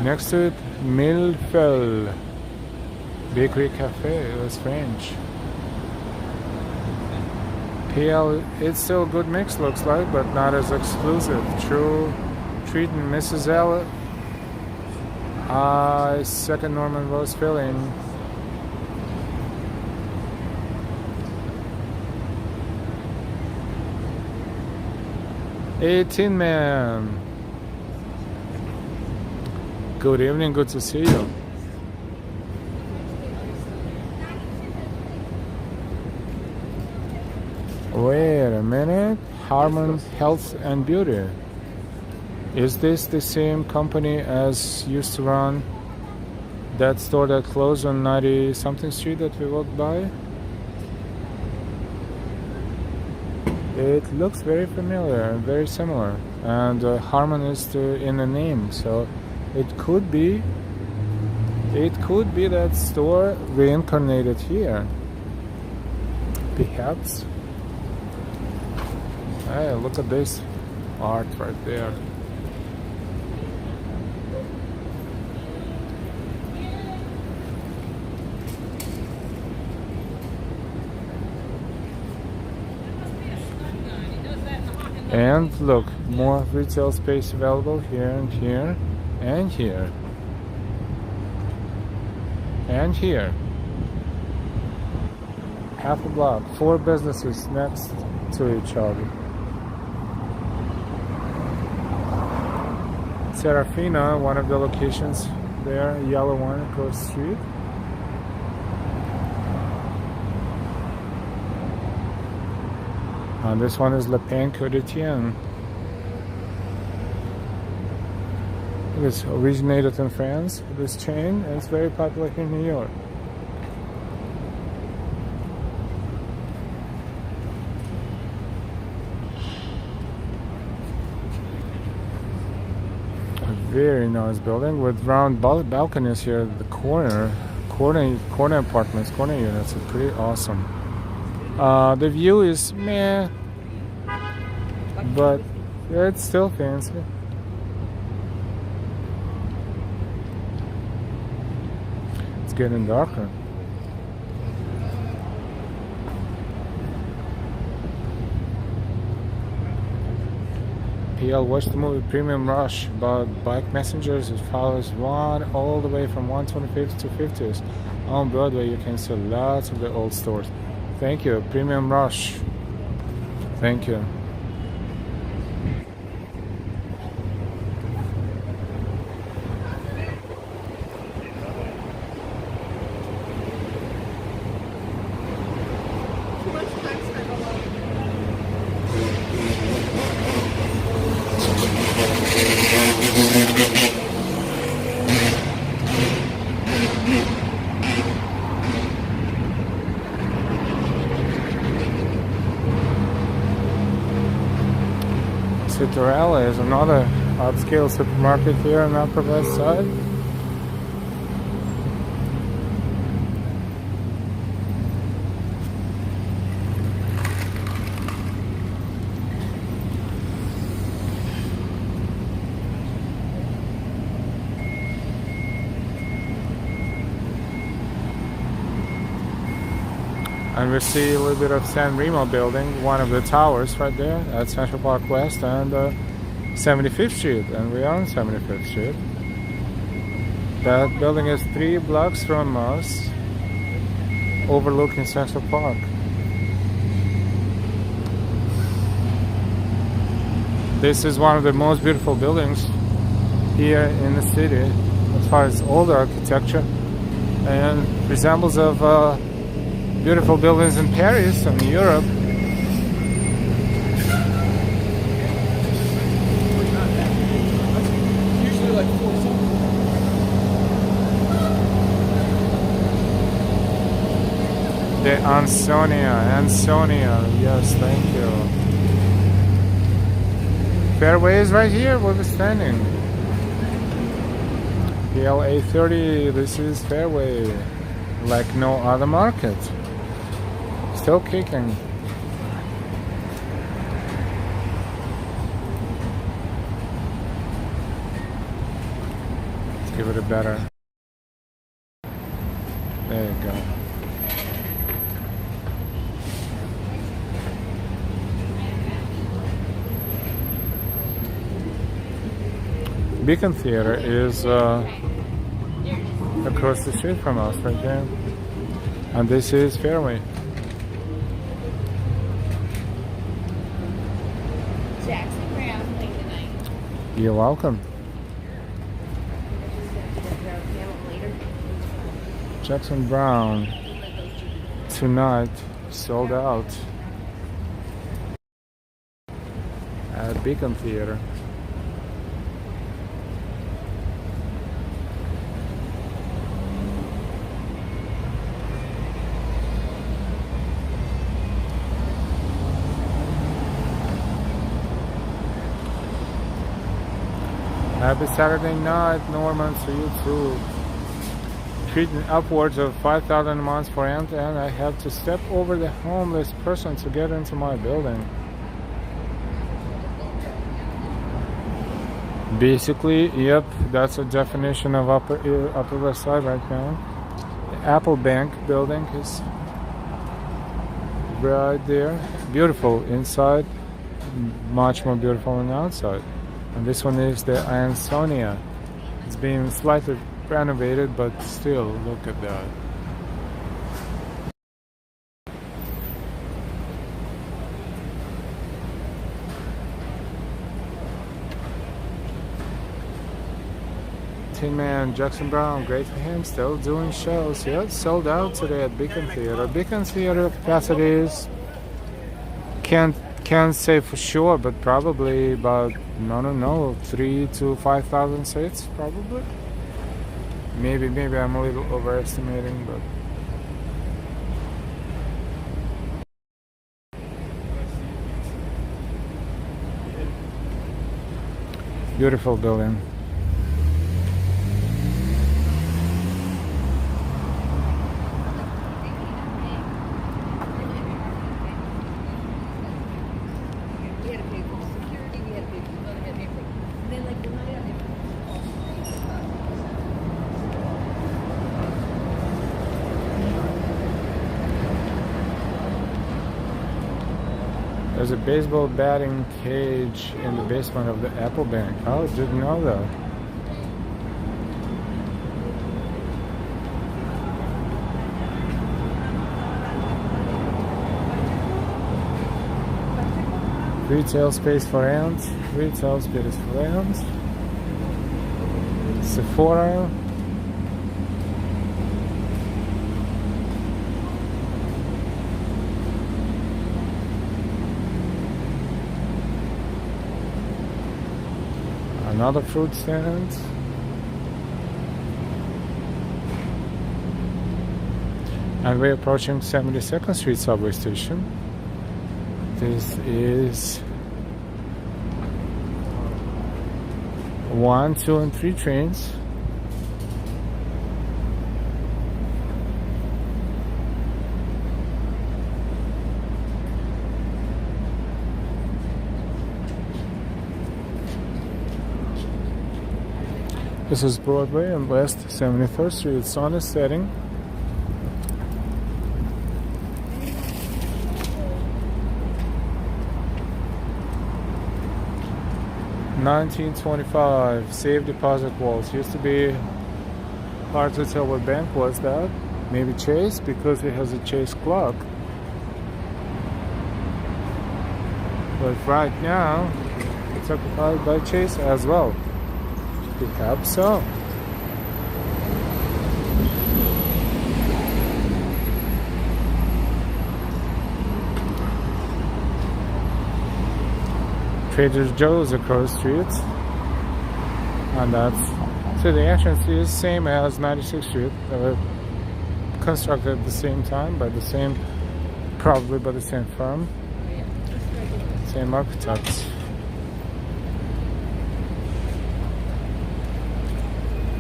[SPEAKER 1] Next to it, Millefeuille Bakery Cafe. It was French. PL, it's still a good mix, looks like, but not as exclusive. True Treat and Mrs. L. Second Norman Rose filling. Tin Man. Good evening, good to see you. Wait a minute. Harmon Health and Beauty. Is this the same company as used to run that store that closed on 90 something street that we walked by? It looks very familiar and very similar, and Harmon is in the name, so it could be that store reincarnated here, perhaps. Hey, look at this art right there. And look, more retail space available here and here and here and here. Half a block, 4 businesses next to each other. Serafina, one of the locations there, yellow one across the street. And this one is Le Pain Quotidien. It was originated in France, this chain, and it's very popular here in New York. A very nice building with round balconies here at the corner apartments, corner units. It's pretty awesome. The view is meh, but it's still fancy. It's getting darker. PL watched the movie Premium Rush about bike messengers. It follows one all the way from 125th to 50th. On Broadway you can see lots of the old stores. Thank you, Premium Rush. Thank you. Citarella is another upscale supermarket here on the Upper West Side. And we see a little bit of San Remo building, one of the towers right there at Central Park West and 75th Street. And we are on 75th Street. That building is 3 blocks from us, overlooking Central Park. This is one of the most beautiful buildings here in the city as far as old architecture, and resembles of beautiful buildings in Paris and Europe. The Ansonia, yes, thank you. Fairway is right here where we're standing. PLA 30, this is Fairway, like no other market. Still kicking. Let's give it a better. There you go. Beacon Theater is across the street from us right there. And this is Fairway. You're welcome. Jackson Brown tonight sold out at Beacon Theater. Happy Saturday night, Norman, to you too. Treating upwards of 5,000 a month for rent, and I have to step over the homeless person to get into my building. Basically, yep, that's a definition of Upper West Side right now. The Apple Bank building is right there. Beautiful inside, much more beautiful on the outside. And this one is the Ansonia. It's being slightly renovated, but still, look at that. Tin Man, Jackson Brown, great for him, still doing shows. Yeah, it's sold out today at Beacon Theater. Beacon Theater capacity is, can't say for sure, but probably about, I don't know, 3,000 to 5,000 seats, probably. Maybe I'm a little overestimating, but beautiful building. There's a baseball batting cage in the basement of the Apple Bank. Oh, didn't know that. Retail space for ants. Retail space for ants. Sephora. Another fruit stand. And we're approaching 72nd Street subway station. This is 1, 2, and 3 trains. This is Broadway and West 73rd Street. Sun is setting. $19.25 safe deposit walls. Used to be hard to tell what bank was that. Maybe Chase, because it has a Chase clock. But right now it's occupied by Chase as well. Perhaps so. Trader Joe's across the street, and that's so the entrance is same as 96th Street. They were constructed at the same time by the same, probably by the same firm, same architects.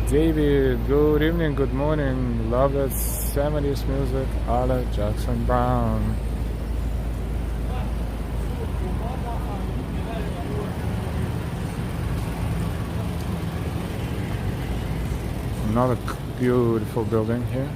[SPEAKER 1] David, good evening, good morning. Love that 70s music, a la Jackson Brown. Another beautiful building here.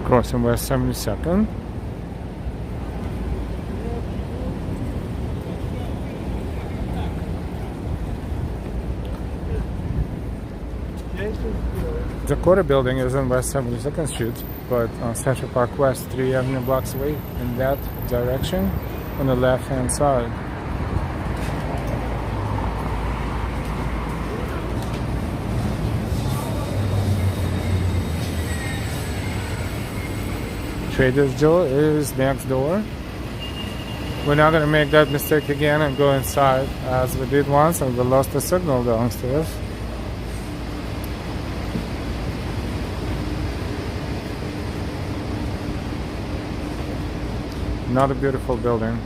[SPEAKER 1] Crossing West 72nd. The Dakota building is on West 72nd Street, but on Central Park West, 3 Avenue blocks away in that direction on the left hand side. Trader Joe is next door. We're not gonna make that mistake again and go inside as we did once and we lost the signal downstairs. Not a beautiful building.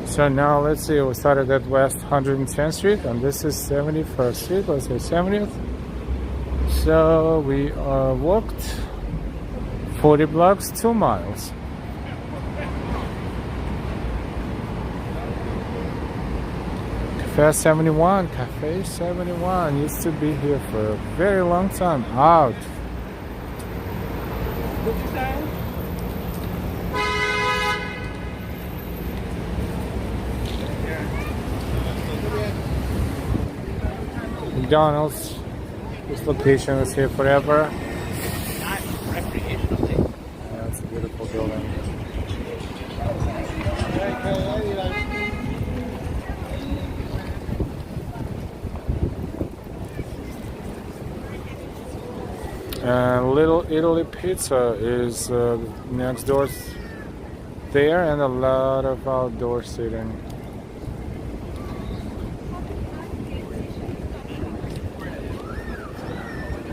[SPEAKER 1] So now let's see, we started at West 110th Street and this is 71st Street, let's say 70th. So we walked 40 blocks, 2 miles. Cafe 71 used to be here for a very long time. Out. McDonald's. This location was here forever. Yeah, it's a beautiful building. Little Italy Pizza is next door there, and a lot of outdoor seating.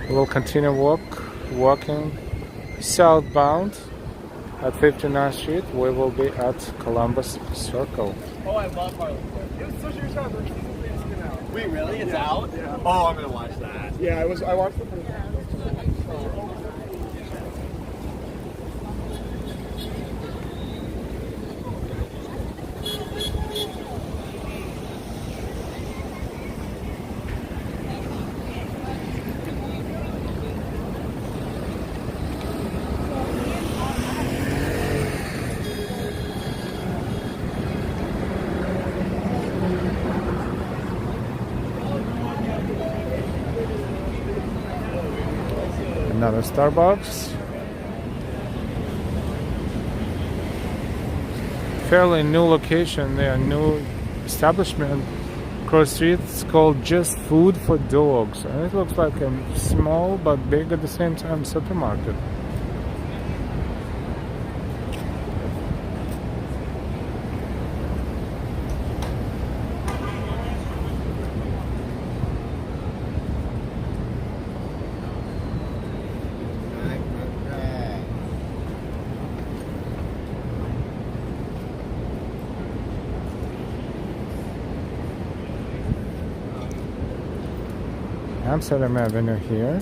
[SPEAKER 1] We'll continue walking southbound at 59th Street. We will be at Columbus Circle.
[SPEAKER 2] Oh, I love Harlem. Wait, really? It's out? Yeah. Oh, I'm gonna watch that.
[SPEAKER 3] Yeah, I watched the first.
[SPEAKER 1] Another Starbucks. Fairly new location there, new establishment across the street. It's called Just Food for Dogs, and it looks like a small but big at the same time supermarket. Amsterdam Avenue here.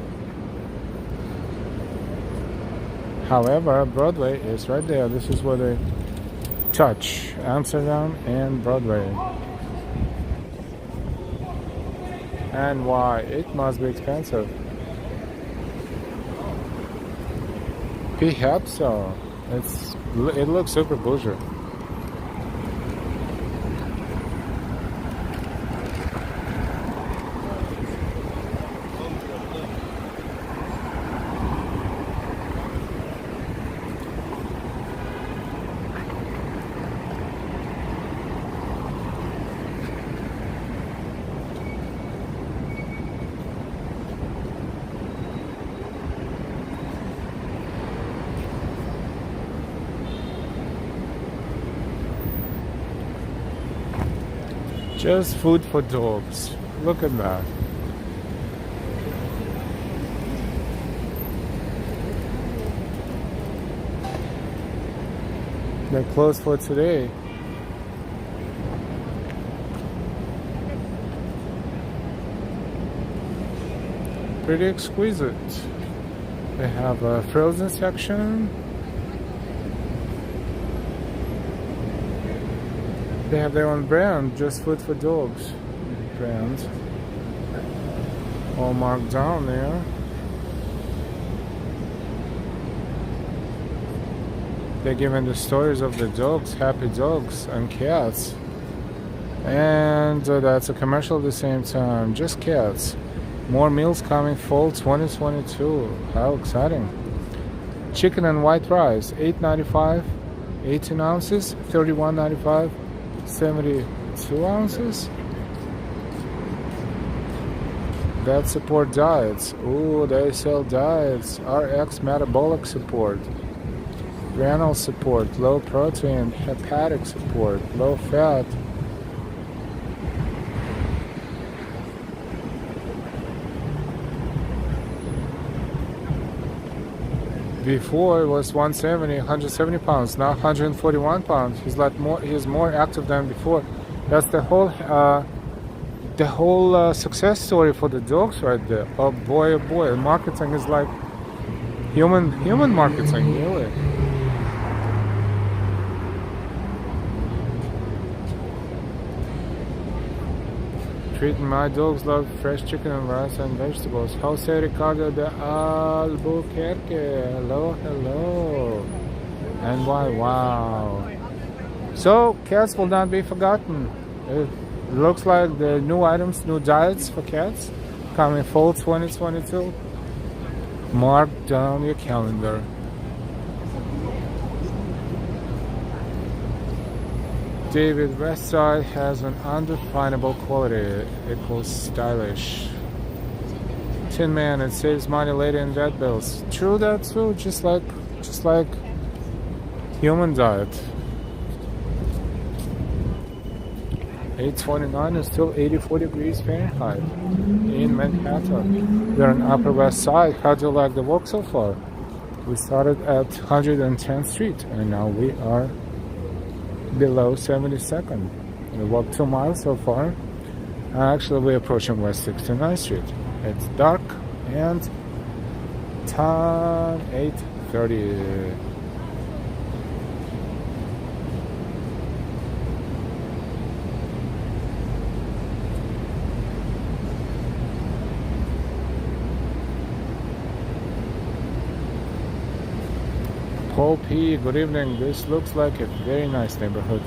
[SPEAKER 1] However, Broadway is right there. This is where they touch Amsterdam and Broadway. And why? It must be expensive. Perhaps so. It looks super bougie. Just food for dogs. Look at that. They're closed for today. Pretty exquisite. They have a frozen section. They have their own brand, Just Food for Dogs brand. All marked down there. They're giving the stories of the dogs, happy dogs and cats. And that's a commercial at the same time, just cats. More meals coming fall 2022. How exciting. Chicken and white rice, $8.95. 18 ounces, $31.95. 72 ounces. That support diets. Ooh, they sell diets. RX metabolic support, renal support, low protein, hepatic support, low fat. Before it was 170 pounds, now 141 pounds. He's more active than before. That's the whole success story for the dogs right there. Oh boy, marketing is like human marketing, really. Treating my dogs love fresh chicken and rice and vegetables. Jose Ricardo de Albuquerque. Hello. And why? Wow. So cats will not be forgotten. It looks like the new items, new diets for cats coming fall 2022. Mark down your calendar. David Westside has an undefinable quality equals stylish. Tin Man, it saves money later in vet bills. True that too, just like human diet. 829 is still 84 degrees Fahrenheit in Manhattan. We're on Upper West Side. How do you like the walk so far? We started at 110th Street and now we are below 72nd. We walked 2 miles so far. Actually, we're approaching West 69th Street. It's dark and time 8:30. Paul P, good evening. This looks like a very nice neighborhood.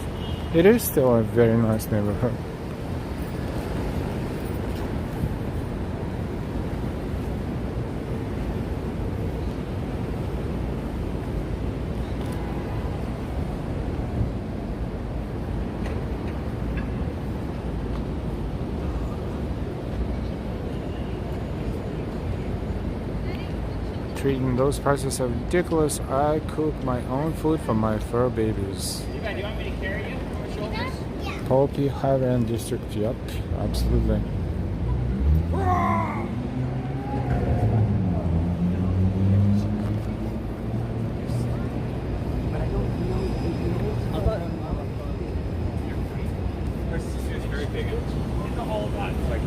[SPEAKER 1] It is still a very nice neighborhood. Treating those prices are ridiculous. I cook my own food for my fur babies.
[SPEAKER 2] Do you want me to carry you on my shoulders?
[SPEAKER 3] Yeah.
[SPEAKER 1] Paul P, Highland District. Yep, absolutely.
[SPEAKER 2] It's very big. It's a whole lot. It's like,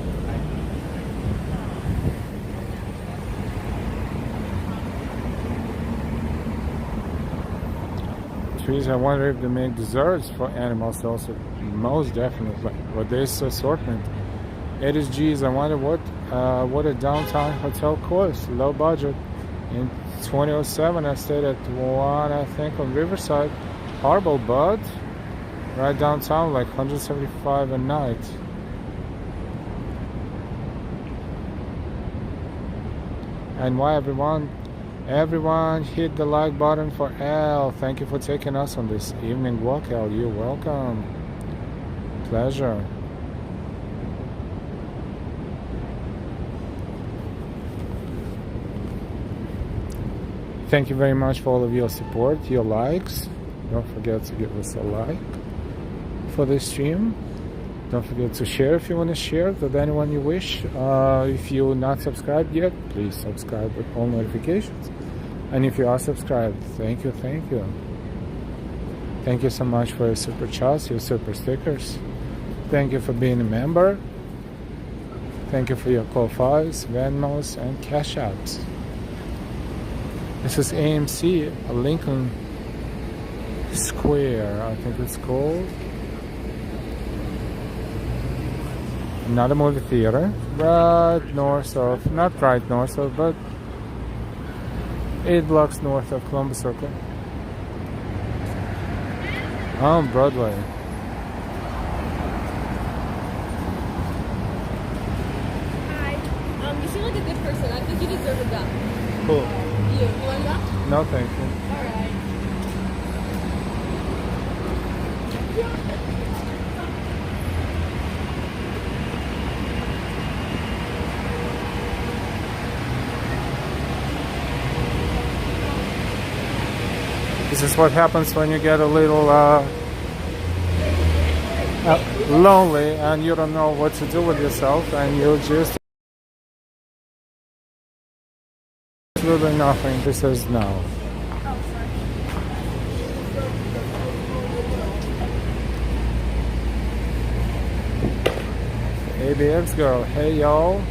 [SPEAKER 1] Trees, I wonder if they make desserts for animals also. Most definitely. But this assortment. 80 G's, I wonder what a downtown hotel costs. Low budget. In 2007 I stayed at one, I think, on Riverside. Horrible, but right downtown, like 175 a night. And why everyone hit the like button for Al. Thank you for taking us on this evening walk, Al. You're welcome. Pleasure. Thank you very much for all of your support, your likes. Don't forget to give us a like for this stream. Don't forget to share if you want to share with anyone you wish. If you're not subscribed yet, please subscribe with all notifications. And if you are subscribed, thank you. Thank you so much for your super chats, your super stickers. Thank you for being a member. Thank you for your Ko-Fis, Venmos, and Cash Apps. This is AMC, Lincoln Square, I think it's called. Not a movie theater, right north of, not right north of, but 8 blocks north of Columbus Circle. On Broadway.
[SPEAKER 3] Hi. You seem like a good person. I think you deserve a duck.
[SPEAKER 1] Cool.
[SPEAKER 3] You want a duck?
[SPEAKER 1] No, thank you.
[SPEAKER 3] Alright.
[SPEAKER 1] This is what happens when you get a little lonely and you don't know what to do with yourself, and you just absolutely nothing. This says no. ABX girl, hey y'all.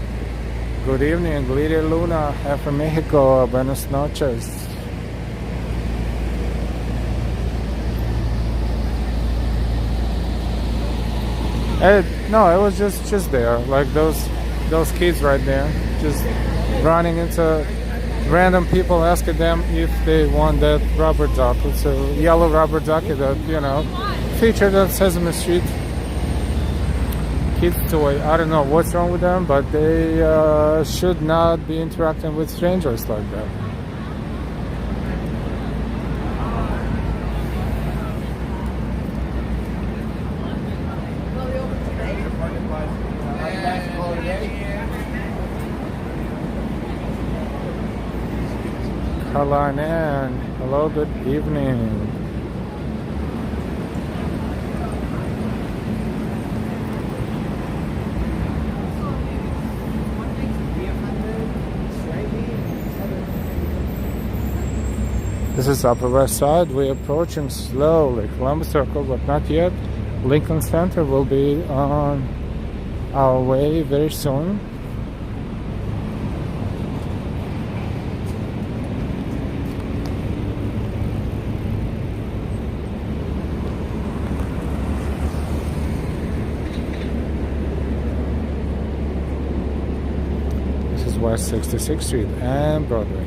[SPEAKER 1] Good evening, Glidia Luna, from Mexico, buenas noches. No, it was just there, like those kids right there, just running into random people, asking them if they want that rubber duck. It's a yellow rubber ducky that, you know, featured on Sesame Street. Kids toy. I don't know what's wrong with them, but they should not be interacting with strangers like that. Kalanan, hello, good evening. This is Upper West Side. We're approaching slowly Columbus Circle, but not yet. Lincoln Center will be on our way very soon. This is West 66th Street and Broadway.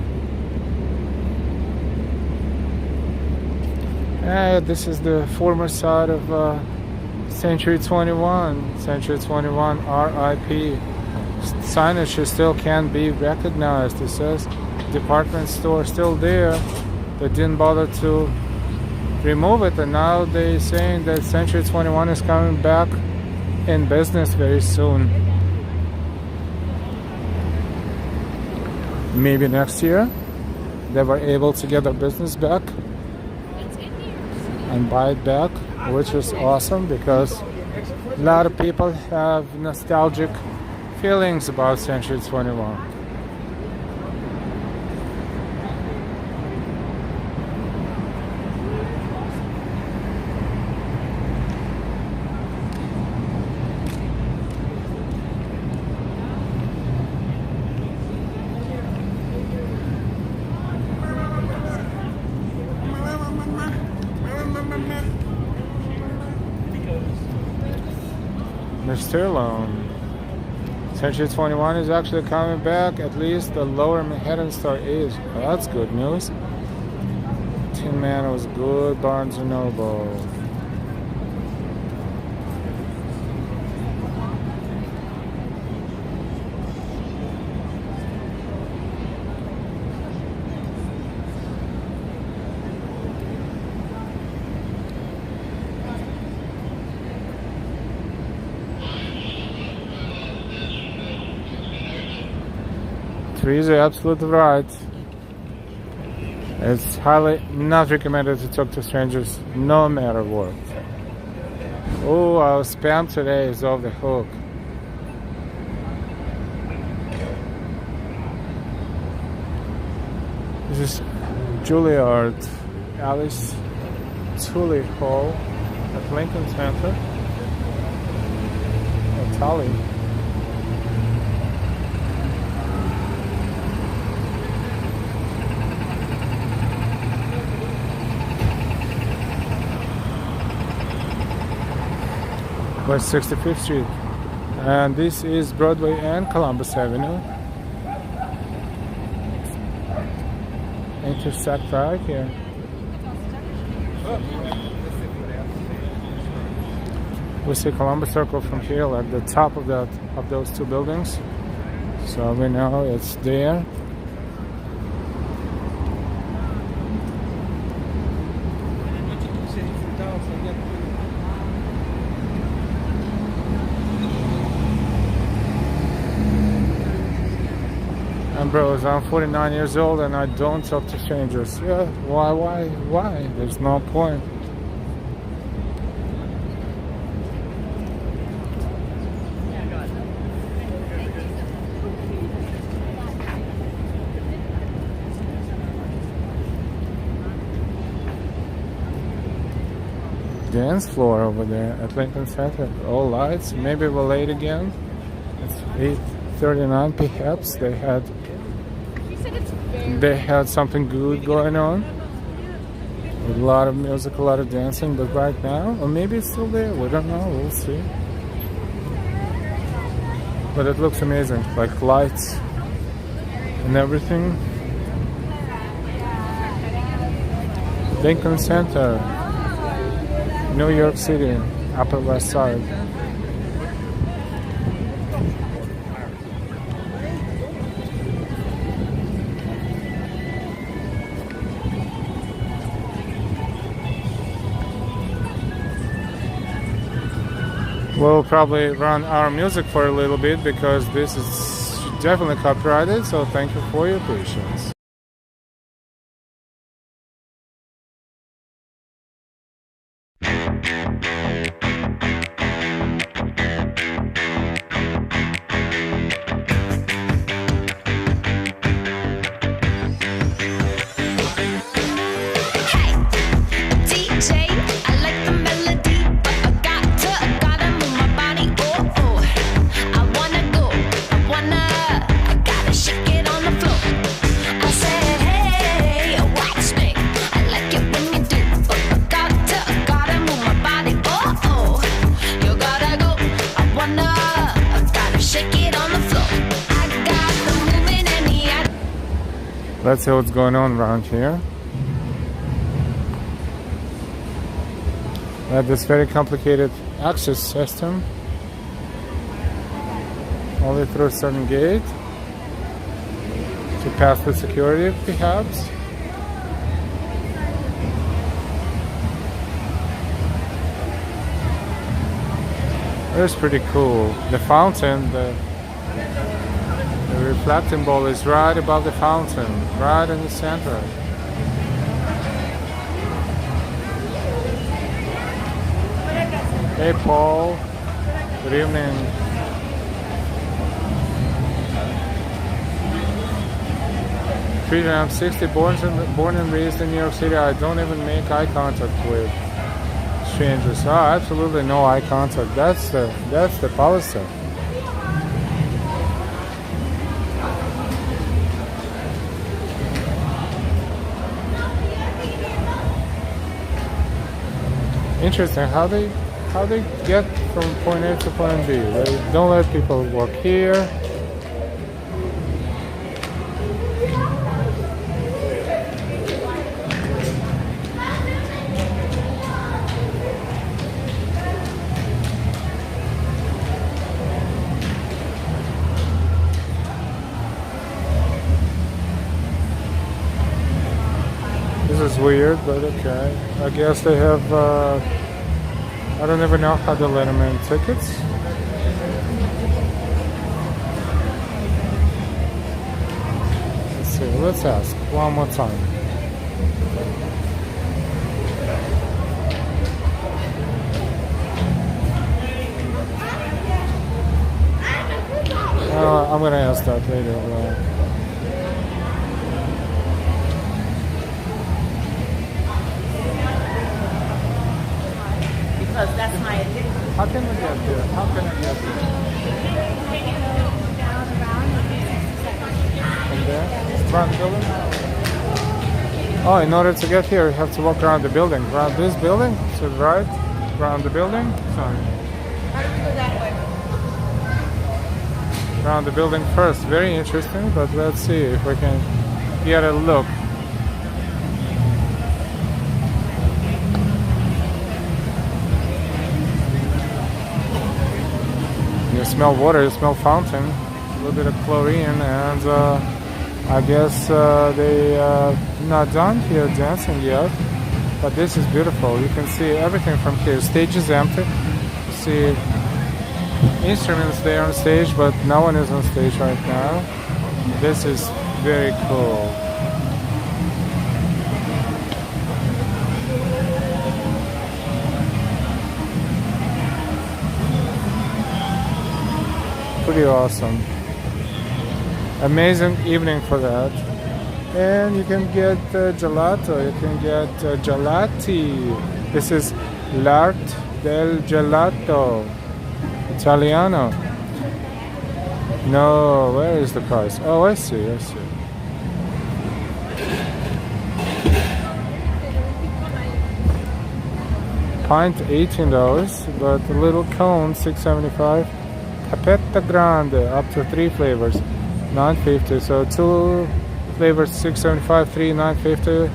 [SPEAKER 1] This is the former side of Century 21. Century 21 RIP. Signage still can't be recognized. It says department store still there. They didn't bother to remove it, and now they're saying that Century 21 is coming back in business very soon. Maybe next year they were able to get their business back and buy it back, which is awesome because a lot of people have nostalgic feelings about Century 21. Mr. Lone. Century 21 is actually coming back, at least the lower Manhattan store is. Oh, that's good news. Tin Man was good, Barnes & Noble. Teresa, absolutely right. It's highly not recommended to talk to strangers, no matter what. Oh, our spam today is off the hook. This is Juilliard, Alice Tully Hall at Lincoln Center. Tully. West 65th Street, and this is Broadway and Columbus Avenue. Intersect right here. We see Columbus Circle from here, like the top of those two buildings. So we know it's there. And bros, I'm 49 years old and I don't talk to strangers. Yeah, why? There's no point. Dance floor over there at Lincoln Center. All lights. Maybe we're late again. It's 8:39 perhaps.
[SPEAKER 3] She said it's very.
[SPEAKER 1] They had something good going on. A lot of music, a lot of dancing, but right now, or maybe it's still there. We don't know. We'll see. But it looks amazing, like lights and everything. Lincoln Center. New York City, Upper West Side. We'll probably run our music for a little bit because this is definitely copyrighted, so thank you for your patience. Let's see what's going on around here. We have this very complicated access system. Only through a certain gate to pass the security, perhaps. It's pretty cool. The fountain, the reflecting ball is right above the fountain, right in the center. Hey Paul, good evening. Peter, I'm 60, born and raised in New York City. I don't even make eye contact with strangers. Oh, absolutely no eye contact. That's the policy. Interesting how they get from point A to point B. They don't let people walk here. This is weird, but okay. I guess they have, I don't even know how they let them in tickets. Let's see, let's ask one more time. I'm gonna ask that later.
[SPEAKER 4] Because that's my
[SPEAKER 1] How can we get there? How can I get there? From there? Around the building? Oh, in order to get here, you have to walk around the building. Around this building? To the right? Around the building? Sorry.
[SPEAKER 4] How do we go that way?
[SPEAKER 1] Around the building first. Very interesting, but let's see if we can get a look. You smell water, you smell fountain, a little bit of chlorine, and I guess they not done here dancing yet, but this is beautiful. You can see everything from here. Stage is empty. You see instruments there on stage, but no one is on stage right now. This is very cool. Pretty awesome. Amazing evening for that. And you can get gelato. You can get gelati. This is l'art del gelato. Italiano. No, where is the price? Oh, I see. Pint $18, but the little cone $6.75. Capetta Grande, up to 3 flavors, $9.50. So 2 flavors $6.75, 3 $9.50.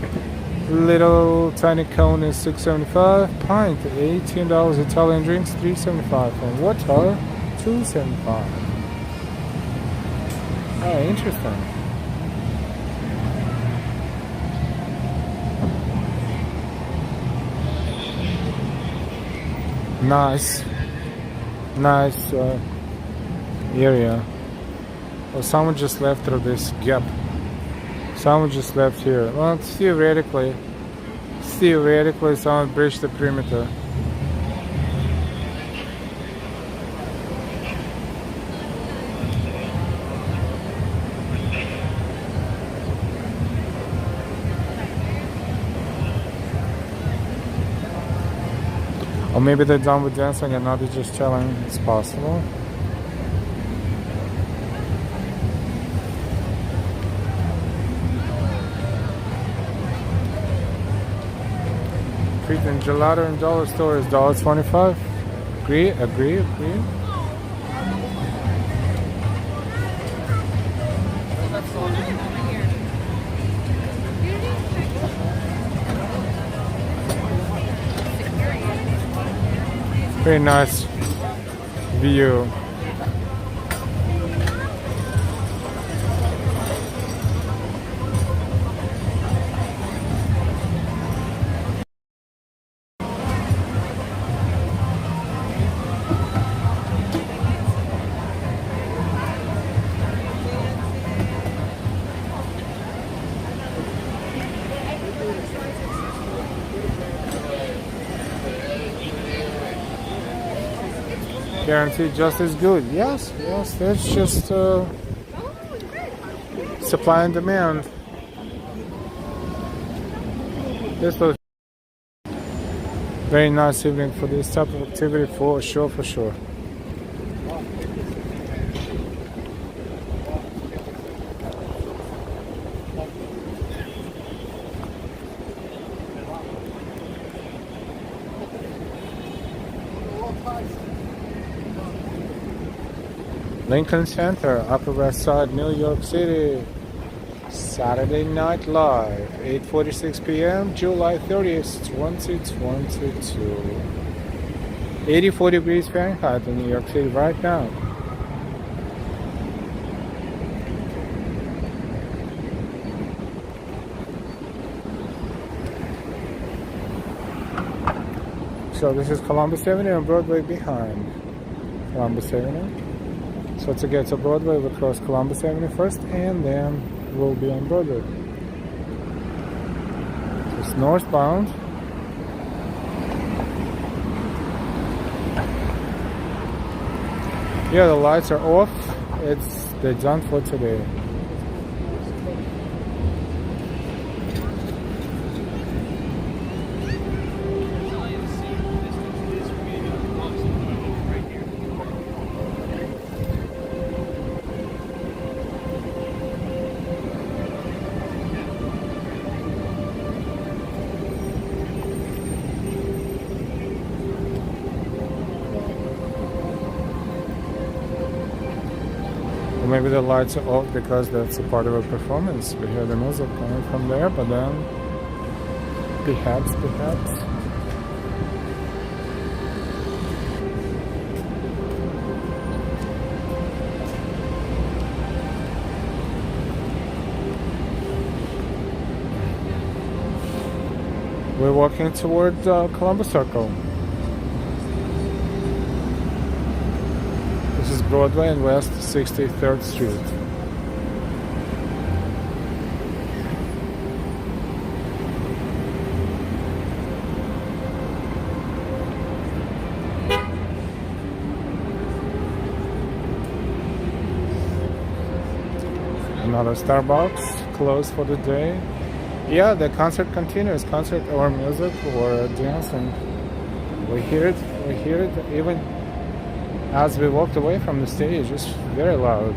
[SPEAKER 1] Little tiny cone is $6.75. Pint $18. Italian drinks $3.75. And water $2.75. Oh, interesting. Nice area. Well, someone just left through this gap. Someone just left here. Well, theoretically someone breached the perimeter. Or maybe they're done with dancing and now they're just chilling. It's possible. Treat and gelato in dollar store is $1.25. Agree. Very nice view. Guaranteed just as good. Yes, that's just supply and demand. This was very nice evening for this type of activity, for sure. Lincoln Center, Upper West Side, New York City. Saturday Night Live, 8:46 p.m., July 30th, 2022. 84 degrees Fahrenheit in New York City right now. So this is Columbus Avenue and Broadway behind Columbus Avenue. So to get to Broadway, we'll cross Columbus Avenue first, and then we'll be on Broadway. It's northbound. Yeah, the lights are off. They're done for today. Maybe the lights are off because that's a part of a performance. We hear the music coming from there, but then perhaps. We're walking toward Columbus Circle. This is Broadway and West 63rd Street. another Starbucks closed for the day. Yeah, the concert continues. Concert or music or dancing. We hear it. We hear it even as we walked away from the stage. It's very loud.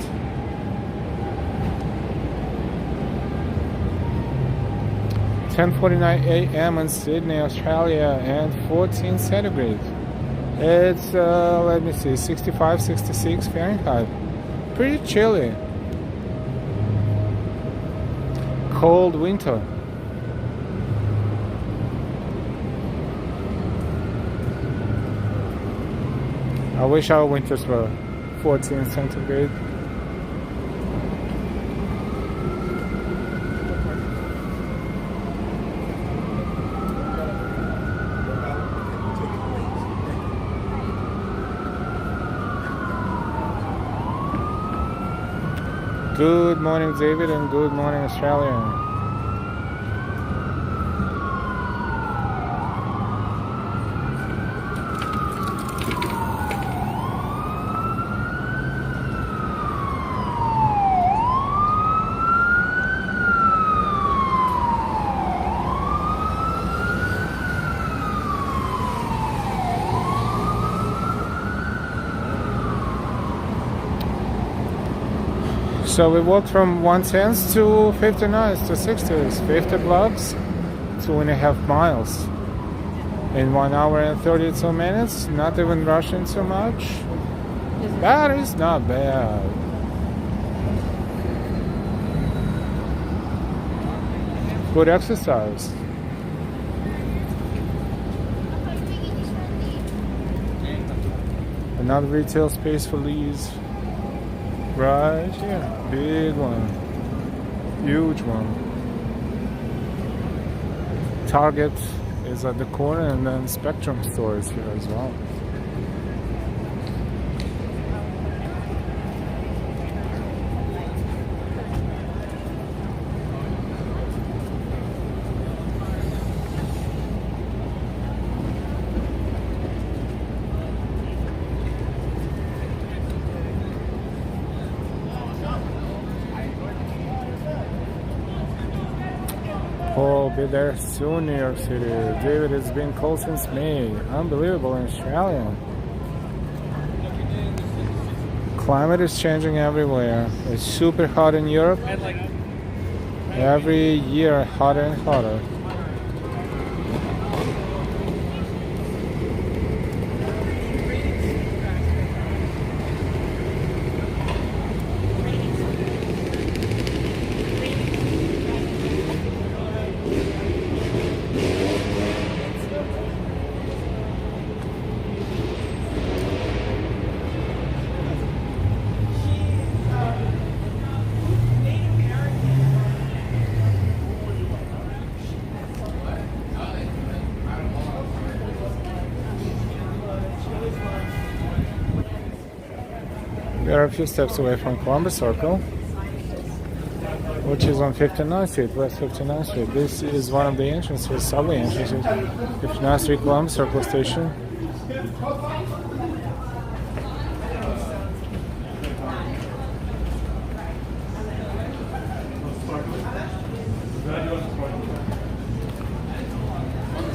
[SPEAKER 1] "10:49 a.m. in Sydney, Australia, and 14 centigrade. It's let me see, 65, 66 Fahrenheit. Pretty chilly. Cold winter. I wish our winters were 14 centigrade. Good morning, David, and good morning, Australia. So we walked from 110s to 59s to 60s, 50 blocks, 2.5 miles in 1 hour and 32 minutes. Not even rushing too much. That is not bad. Good exercise. Another retail space for lease. Right here, big one, huge one. Target is at the corner, and then Spectrum store is here as well. I'll be there soon, New York City. David, it's been cold since May. Unbelievable in Australia. Climate is changing everywhere. It's super hot in Europe. Every year, hotter and hotter. We are a few steps away from Columbus Circle, which is on 59th Street, West 59th Street. This is one of the entrances, subway entrances, 59th Street, Columbus Circle Station.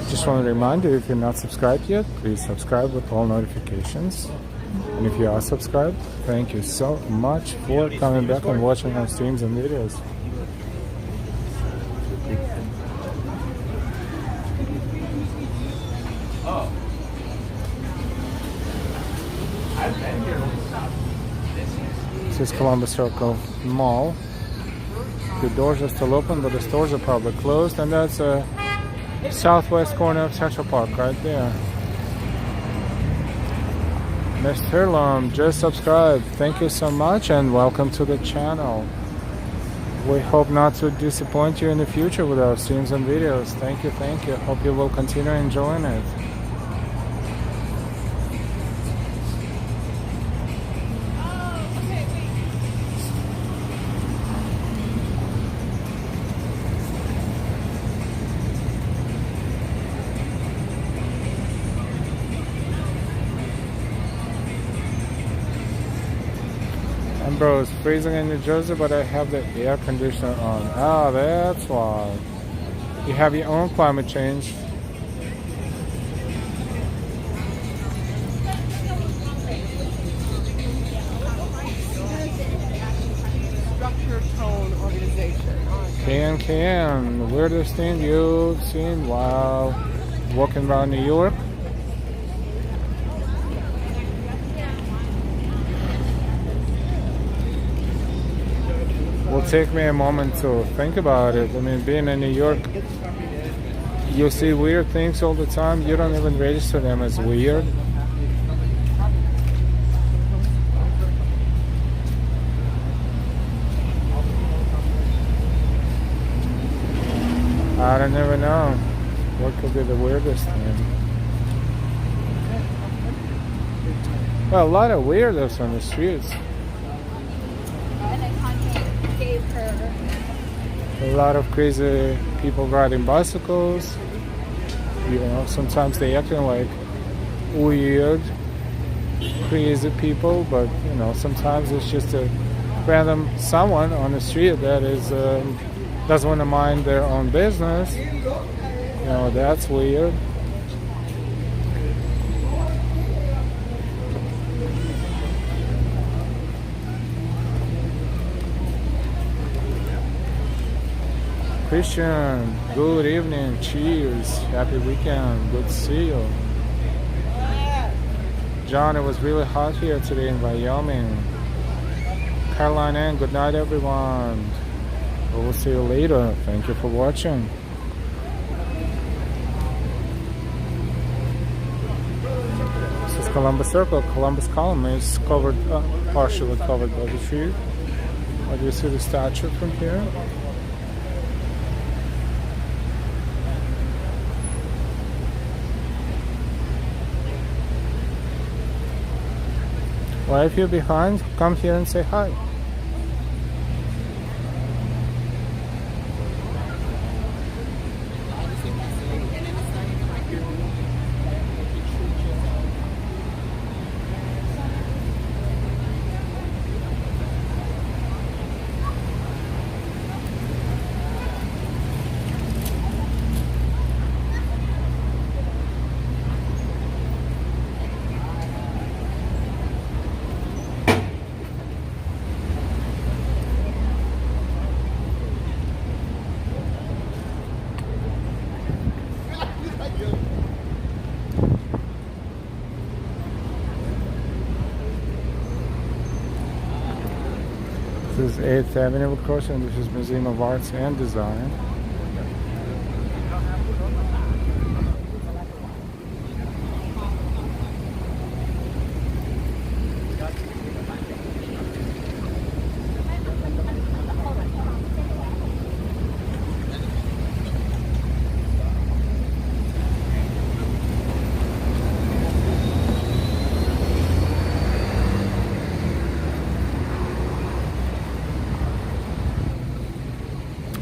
[SPEAKER 1] Just want to remind you, if you're not subscribed yet, please subscribe with all notifications. And if you are subscribed, thank you so much for coming back and watching our streams and videos. This is Columbus Circle Mall. The doors are still open, but the stores are probably closed, and that's a southwest corner of Central Park right there. Mr. Lum just subscribed. Thank you so much and welcome to the channel. We hope not to disappoint you in the future with our streams and videos. Thank you, thank you. Hope you will continue enjoying it. Bro, it's freezing in New Jersey, but I have the air conditioner on. Ah, that's why. You have your own climate change.
[SPEAKER 4] Structure, tone, organization.
[SPEAKER 1] KN, the weirdest thing you've seen while walking around New York? Will take me a moment to think about it. I mean, being in New York, you see weird things all the time. You don't even register them as weird. I don't ever know what could be the weirdest thing. Well, a lot of weirdos on the streets. A lot of crazy people riding bicycles. You know, sometimes they acting like weird, crazy people, but you know, sometimes it's just a random someone on the street that is doesn't want to mind their own business. You know, that's weird. Christian, good evening, cheers, happy weekend, good to see you. John, it was really hot here today in Wyoming. Caroline Ann, good night everyone. We will see you later. Thank you for watching. This is Columbus Circle. Columbus Column is covered, partially covered by the tree. How do you see the statue from here? Well, if you're behind, come here and say hi. This is 8th Avenue crossing. This is Museum of Arts and Design.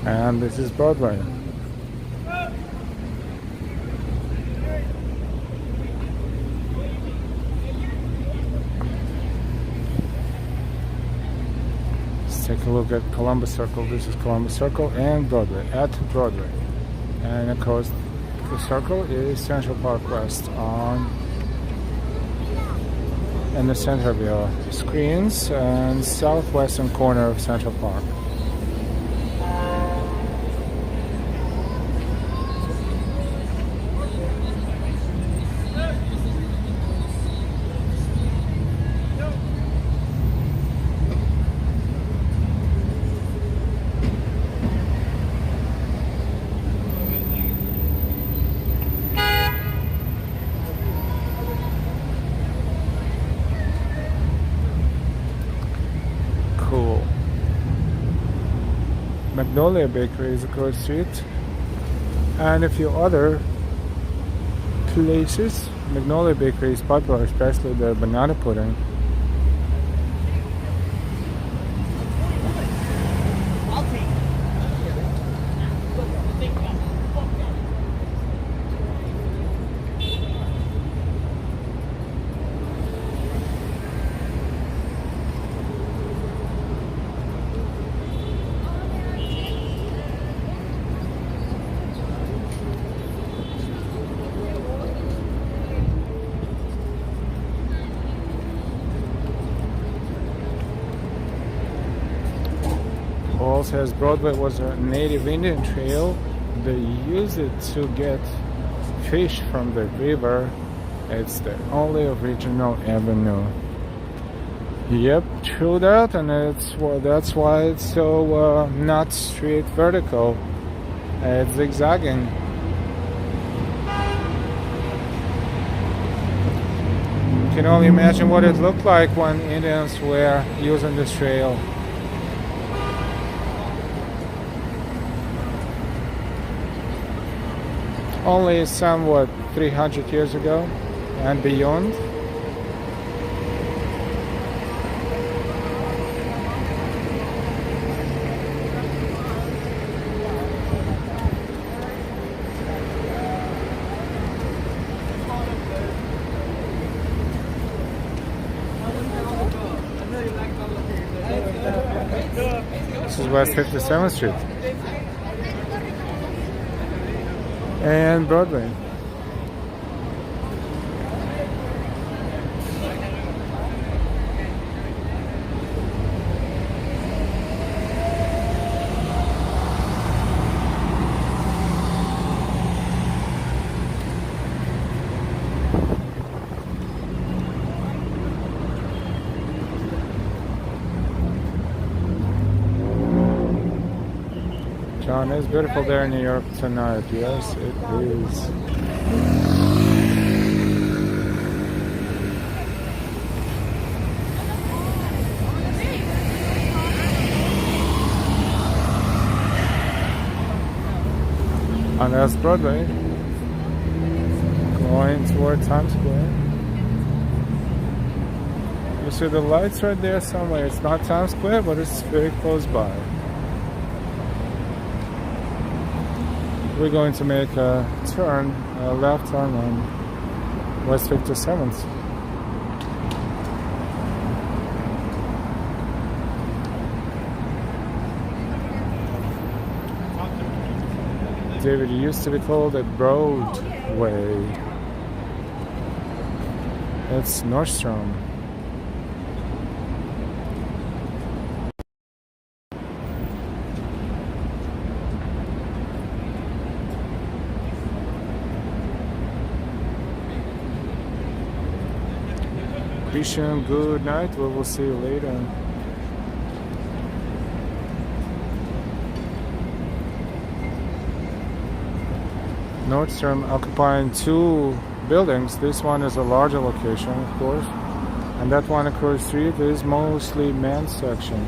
[SPEAKER 1] And this is Broadway. Let's take a look at Columbus Circle. This is Columbus Circle and Broadway, at Broadway. And of course, the circle is Central Park West on in the center of your screens and southwestern corner of Central Park. Magnolia Bakery is across the street, and a few other places. Magnolia Bakery is popular, especially the banana pudding. says Broadway was a native Indian trail. They used it to get fish from the river. It's the only original avenue. Yep, true that, and that's why it's so not straight vertical. It's zigzagging. You can only imagine what it looked like when Indians were using this trail. Only somewhat 300 years ago and beyond. This is West 57th Street and Broadway. John, it's beautiful there in New York tonight. Yes, it is. And that's Broadway, going toward Times Square. You see the lights right there somewhere. It's not Times Square, but it's very close by. We're going to make a turn, a left turn on West 57th. David, it used to be called a Broadway. It's Nordstrom. Christian, good night. We will see you later. Nordstrom occupying two buildings. This one is a larger location, of course, and that one across the street is mostly men's section.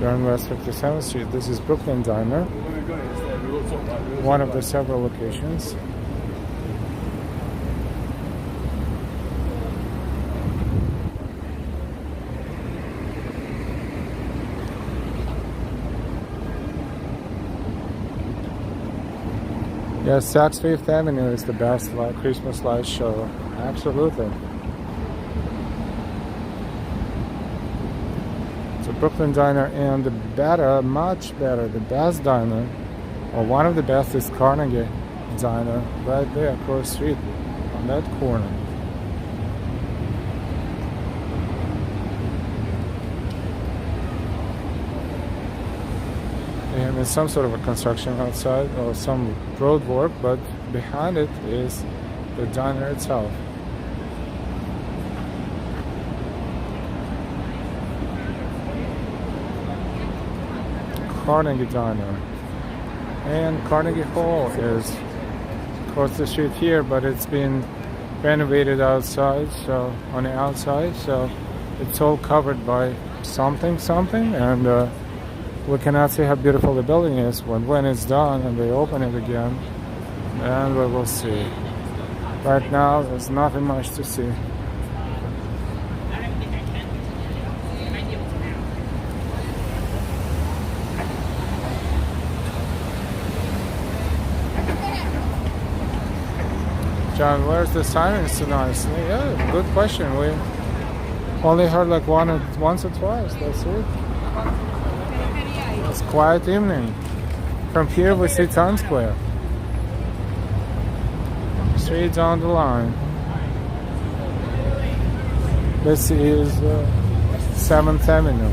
[SPEAKER 1] We're on West 57th Street. This is Brooklyn Diner, one of the several locations. Yes, Saks Fifth Avenue is the best Christmas light show. Absolutely. So Brooklyn Diner, and the better, much better, the best diner, or one of the best, is Carnegie Diner, right there across the street on that corner. And there's some sort of a construction outside or some road work, but behind it is the diner itself. Carnegie Diner. And Carnegie Hall is across the street here, but it's been renovated outside, so on the outside, so it's all covered by something, and we cannot see how beautiful the building is, but when it's done and they open it again, then we will see. Right now, there's nothing much to see. John, where's the sirens tonight? Yeah, good question. We only heard like once or twice. That's it. It's quiet evening. From here we see Times Square. Straight down the line. This is 7th Avenue.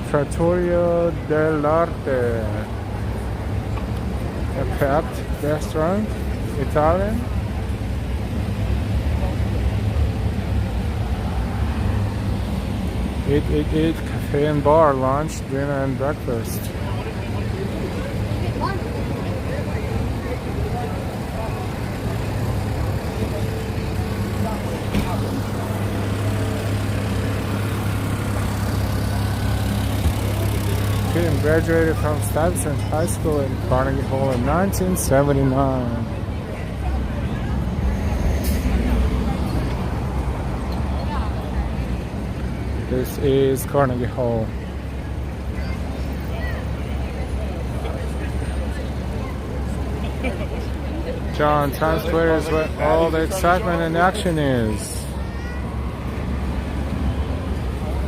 [SPEAKER 1] Trattoria dell'Arte, a packed restaurant, Italian. Eat, cafe and bar, lunch, dinner and breakfast. Kim graduated from Stuyvesant High School in Carnegie Hall in 1979. This is Carnegie Hall. John, Times Square is where all the excitement and action is.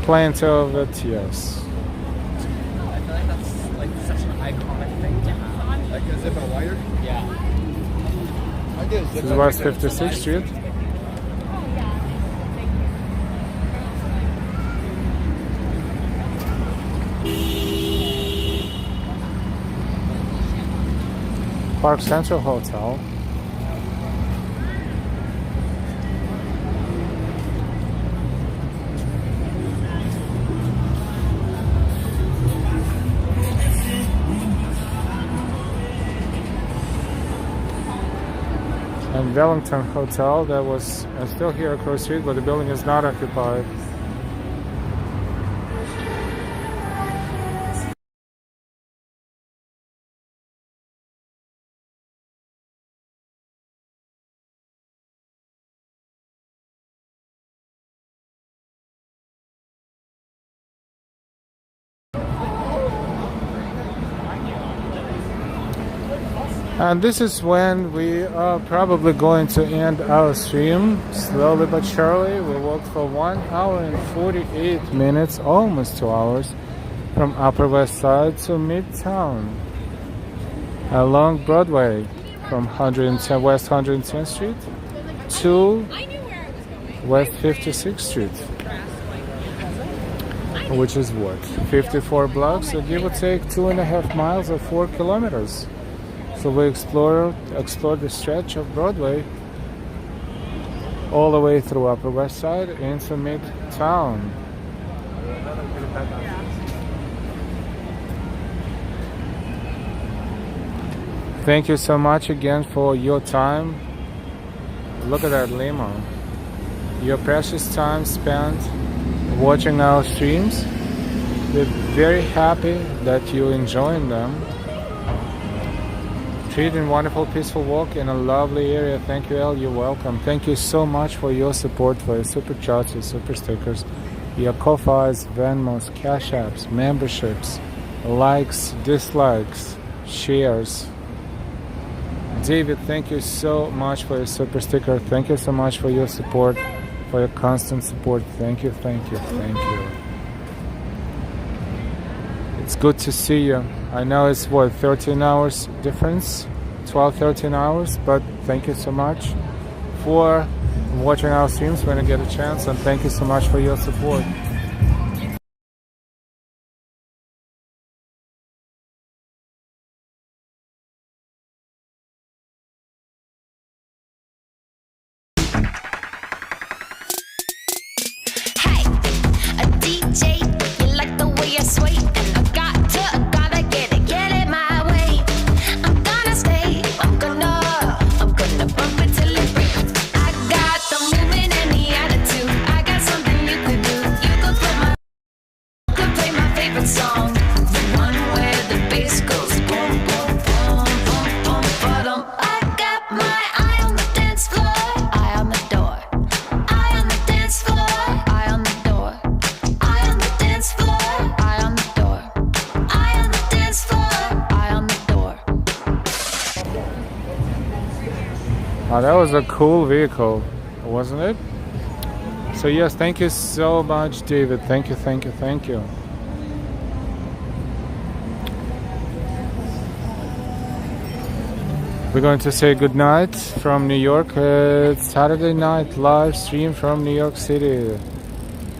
[SPEAKER 1] Plenty of it, yes.
[SPEAKER 2] I feel like that's like such an iconic thing to have.
[SPEAKER 5] Like a zip and a lighter?
[SPEAKER 2] Yeah.
[SPEAKER 1] This is West 56th Street. Park Central Hotel. And Wellington Hotel, that was still here across the street, but the building is not occupied. And this is when we are probably going to end our stream. Slowly but surely, we walked for 1 hour and 48 minutes, almost 2 hours, from Upper West Side to Midtown, along Broadway, from West 110th Street to West 56th Street, which is what, 54 blocks, so give or take 2.5 miles or 4 kilometers. So we explored the stretch of Broadway all the way through Upper West Side into Midtown. Thank you so much again for your time. Look at that limo. Your precious time spent watching our streams. We're very happy that you're enjoying them. Treating wonderful, peaceful walk in a lovely area. Thank you, El. You're welcome. Thank you so much for your support, for your super chats, your super stickers, your Ko-Fis, Venmos, Cash Apps, memberships, likes, dislikes, shares. David, thank you so much for your super sticker. Thank you so much for your support, for your constant support. Thank you, thank you, thank you. It's good to see you. I know it's what, 13 hours difference, 12-13 hours, but thank you so much for watching our streams when you get a chance, and thank you so much for your support.
[SPEAKER 6] Hey, a DJ, you like the way I sway, and I gotta get it my way. I'm gonna stay, I'm gonna bump it till it breaks. I got the movement and the attitude. I got something you could do. You
[SPEAKER 1] Oh, that was a cool vehicle, wasn't it? So yes, thank you so much, David. Thank you, thank you, thank you. We're going to say good night from New York. It's Saturday night live stream from New York City.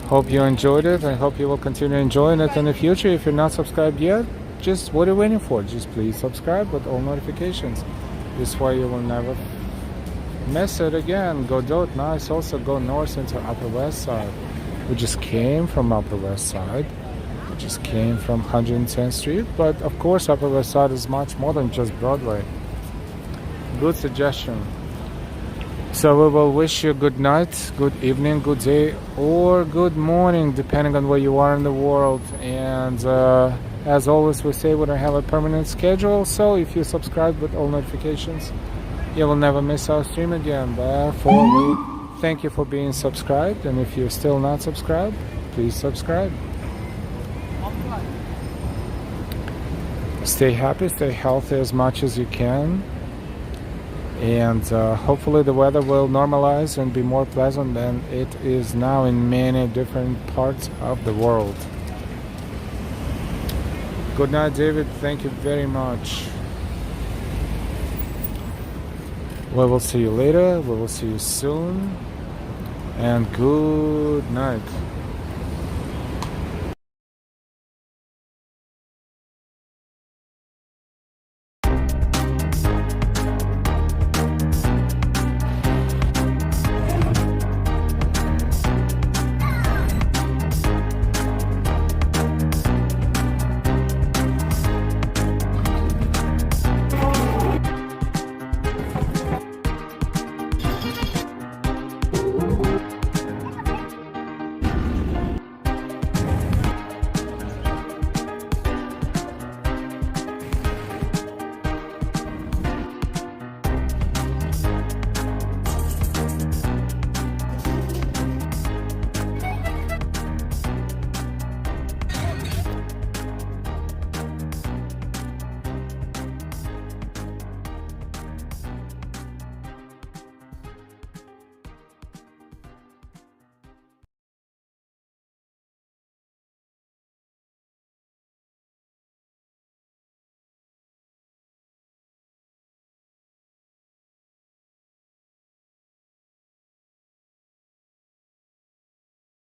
[SPEAKER 1] Hope you enjoyed it. I hope you will continue enjoying it in the future. If you're not subscribed yet, just what are you waiting for? Just please subscribe with all notifications. This way you will never miss it again. Go do it. Nice. Also go north into Upper West Side. We just came from Upper West Side. We just came from 110th Street. But of course Upper West Side is much more than just Broadway. Good suggestion. So we will wish you good night, good evening, good day, or good morning, depending on where you are in the world. And as always, we say we don't have a permanent schedule. So if you subscribe with all notifications, you will never miss our stream again. Therefore, we thank you for being subscribed. And if you're still not subscribed, please subscribe. Stay happy, stay healthy as much as you can. And hopefully the weather will normalize and be more pleasant than it is now in many different parts of the world. Good night, David. Thank you very much. We will see you later. We will see you soon. And good night.